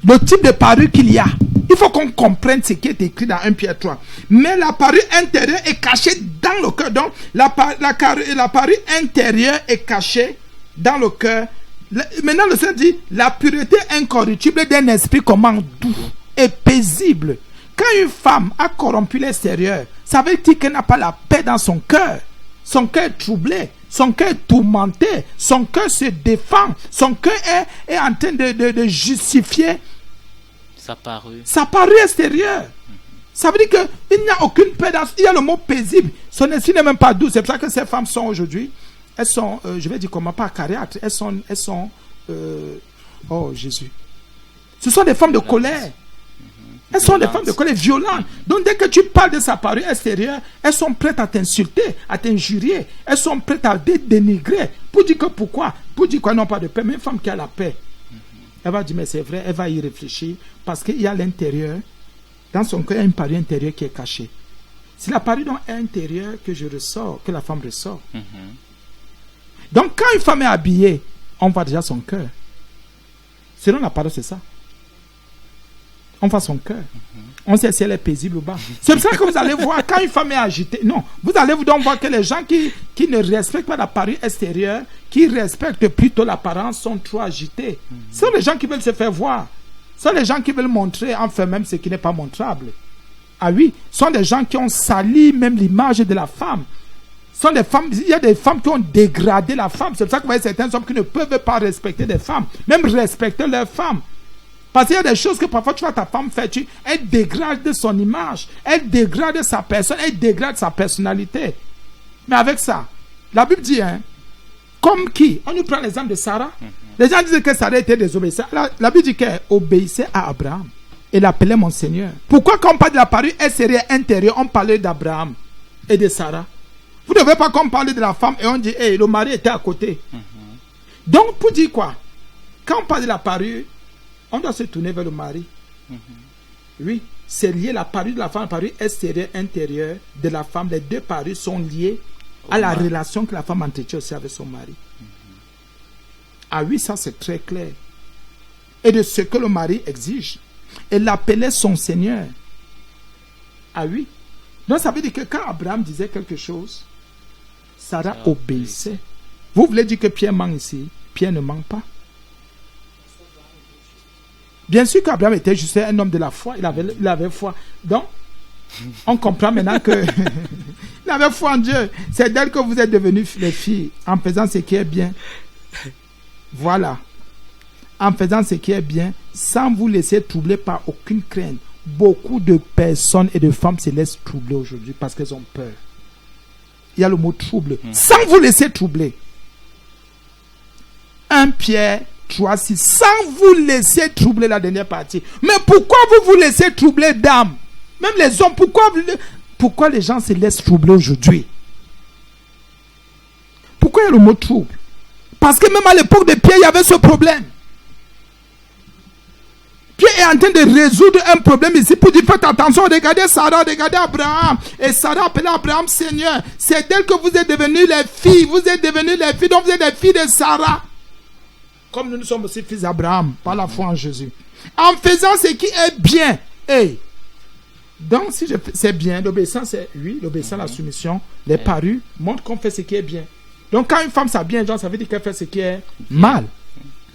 Speaker 2: Le type de parure qu'il y a. Il faut qu'on comprenne ce qui est écrit dans 1 Pierre 3. Mais la parure intérieure est cachée dans le cœur. Donc, la parure intérieure est cachée dans le cœur. Maintenant, le Seigneur dit, la pureté incorruptible d'un esprit comment doux et paisible. Quand une femme a corrompu l'extérieur, ça veut dire qu'elle n'a pas la paix dans son cœur. Son cœur est troublé, son cœur est tourmenté, son cœur se défend, son cœur est en train de justifier sa parure extérieure. Ça veut dire qu'il n'y a aucune paix dans... Il y a le mot paisible. Son esprit n'est même pas doux. C'est pour ça que ces femmes sont aujourd'hui... Elles sont, je vais dire comment, pas acariâtres. Elles sont oh Jésus. Ce sont des femmes de colère. Elles sont des femmes de colère violentes. Donc dès que tu parles de sa parure extérieure, elles sont prêtes à t'insulter, à t'injurier. Elles sont prêtes à te dénigrer. Pour dire que pourquoi? Pour dire quoi? Non, pas de paix. Mais une femme qui a la paix, elle va dire mais c'est vrai, elle va y réfléchir. Parce qu'il y a l'intérieur, dans son cœur, il y a une parure intérieure qui est cachée. C'est la parure intérieure que je ressors, que la femme ressort. Donc, quand une femme est habillée, on voit déjà son cœur. Selon la parole, c'est ça. On voit son cœur. On sait si elle est paisible ou pas. C'est pour ça que vous allez voir, quand une femme est agitée, non, vous allez donc voir que les gens qui ne respectent pas la parure extérieure, qui respectent plutôt l'apparence, sont trop agités. Ce sont les gens qui veulent se faire voir. Ce sont les gens qui veulent montrer, enfin même ce qui n'est pas montrable. Ah oui, ce sont des gens qui ont sali même l'image de la femme. Sont des femmes, il y a des femmes qui ont dégradé la femme. C'est pour ça que vous voyez certains hommes qui ne peuvent pas respecter des femmes, même respecter leurs femmes. Parce qu'il y a des choses que parfois tu vois ta femme faire, elle dégrade son image, elle dégrade sa personne, elle dégrade sa personnalité. Mais avec ça, la Bible dit, comme qui? On nous prend l'exemple de Sarah. Les gens disent que Sarah était désobéissante. La Bible dit qu'elle obéissait à Abraham. Elle l'appelait mon Seigneur. Pourquoi quand on parle de la parure intérieure, on parlait d'Abraham et de Sarah? Vous ne devez pas qu'on parle de la femme et on dit, hey, le mari était à côté. Donc, pour dire quoi? Quand on parle de la parure, on doit se tourner vers le mari. Oui, c'est lié la parure de la femme, la parure extérieure, intérieure de la femme. Les deux parures sont liées à la relation que la femme entretient aussi avec son mari. Ah oui, ça c'est très clair. Et de ce que le mari exige. Elle l'appelait son Seigneur. Ah oui. Donc ça veut dire que quand Abraham disait quelque chose, Sarah obéissait. Vous voulez dire que Pierre ment ici? Pierre ne ment pas. Bien sûr qu'Abraham était juste un homme de la foi. Il avait foi. Donc, on comprend maintenant que N'avez foi en Dieu. C'est d'elle que vous êtes devenus les filles en faisant ce qui est bien. Voilà. En faisant ce qui est bien, sans vous laisser troubler par aucune crainte. Beaucoup de personnes et de femmes se laissent troubler aujourd'hui parce qu'elles ont peur. Il y a le mot trouble. Sans vous laisser troubler. 1 Pierre 3:6. Sans vous laisser troubler, la dernière partie. Mais pourquoi vous vous laissez troubler, dames? Même les hommes, pourquoi les gens se laissent troubler aujourd'hui? Pourquoi il y a le mot trouble? Parce que même à l'époque de Pierre, il y avait ce problème. Pierre est en train de résoudre un problème ici pour dire faites attention, regardez Sarah, regardez Abraham. Et Sarah appelait Abraham Seigneur. C'est d'elle que vous êtes devenus les filles. Vous êtes devenus les filles, donc vous êtes les filles de Sarah. Comme nous sommes aussi fils d'Abraham par la foi en Jésus. En faisant ce qui est bien. Hey. Donc si c'est bien, l'obéissance c'est oui, l'obéissance à la soumission, les parus montrent qu'on fait ce qui est bien. Donc quand une femme s'habille, ça veut dire qu'elle fait ce qui est mal.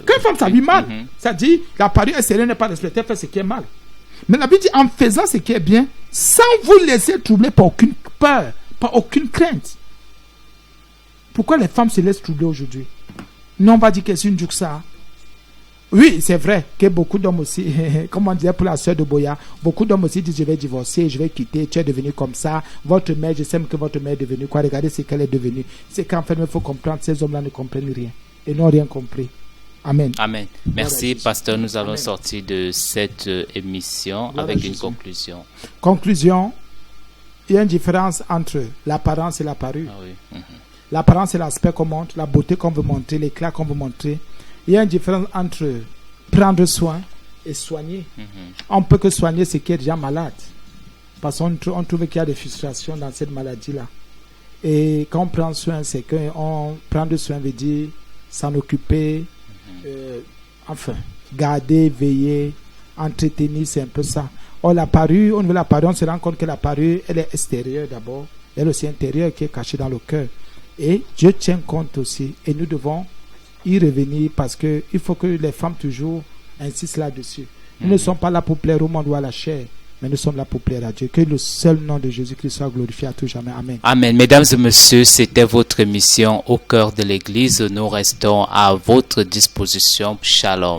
Speaker 2: Quand une femme s'habille mal, ça dit la parure extérieure n'est pas respectée, elle fait ce qui est mal. Mais la Bible dit en faisant ce qui est bien, sans vous laisser troubler par aucune peur, par aucune crainte. Pourquoi les femmes se laissent troubler aujourd'hui? Non, on va dire que c'est une juxa. Oui, c'est vrai que beaucoup d'hommes aussi, comme on disait pour la soeur de Boya, beaucoup d'hommes aussi disent je vais divorcer, je vais quitter, tu es devenu comme ça, votre mère, je sais que votre mère est devenue quoi, regardez ce qu'elle est devenue. C'est qu'en fait, il faut comprendre, ces hommes-là ne comprennent rien et n'ont rien compris. Amen.
Speaker 1: Amen. Merci, pasteur. Nous allons sortir de cette émission avec une conclusion.
Speaker 2: Conclusion, il y a une différence entre l'apparence et la parure.
Speaker 1: Ah oui.
Speaker 2: L'apparence, c'est l'aspect qu'on montre, la beauté qu'on veut montrer, l'éclat qu'on veut montrer. Il y a une différence entre prendre soin et soigner. On ne peut que soigner ce qui est déjà malade. Parce qu'on trouve qu'il y a des frustrations dans cette maladie-là. Et quand on prend soin, c'est qu'on prendre soin veut dire s'en occuper, enfin, garder, veiller, entretenir, c'est un peu ça. Or, la parure, au niveau de la parure, on se rend compte que la parure, elle est extérieure d'abord. Elle est aussi intérieure qui est cachée dans le cœur. Et Dieu tient compte aussi. Et nous devons y revenir parce qu'il faut que les femmes toujours insistent là-dessus. Nous ne sommes pas là pour plaire au monde ou à la chair, mais nous sommes là pour plaire à Dieu. Que le seul nom de Jésus-Christ soit glorifié à tout jamais. Amen.
Speaker 1: Amen. Mesdames et messieurs, c'était votre émission Au cœur de l'Église. Nous restons à votre disposition. Shalom.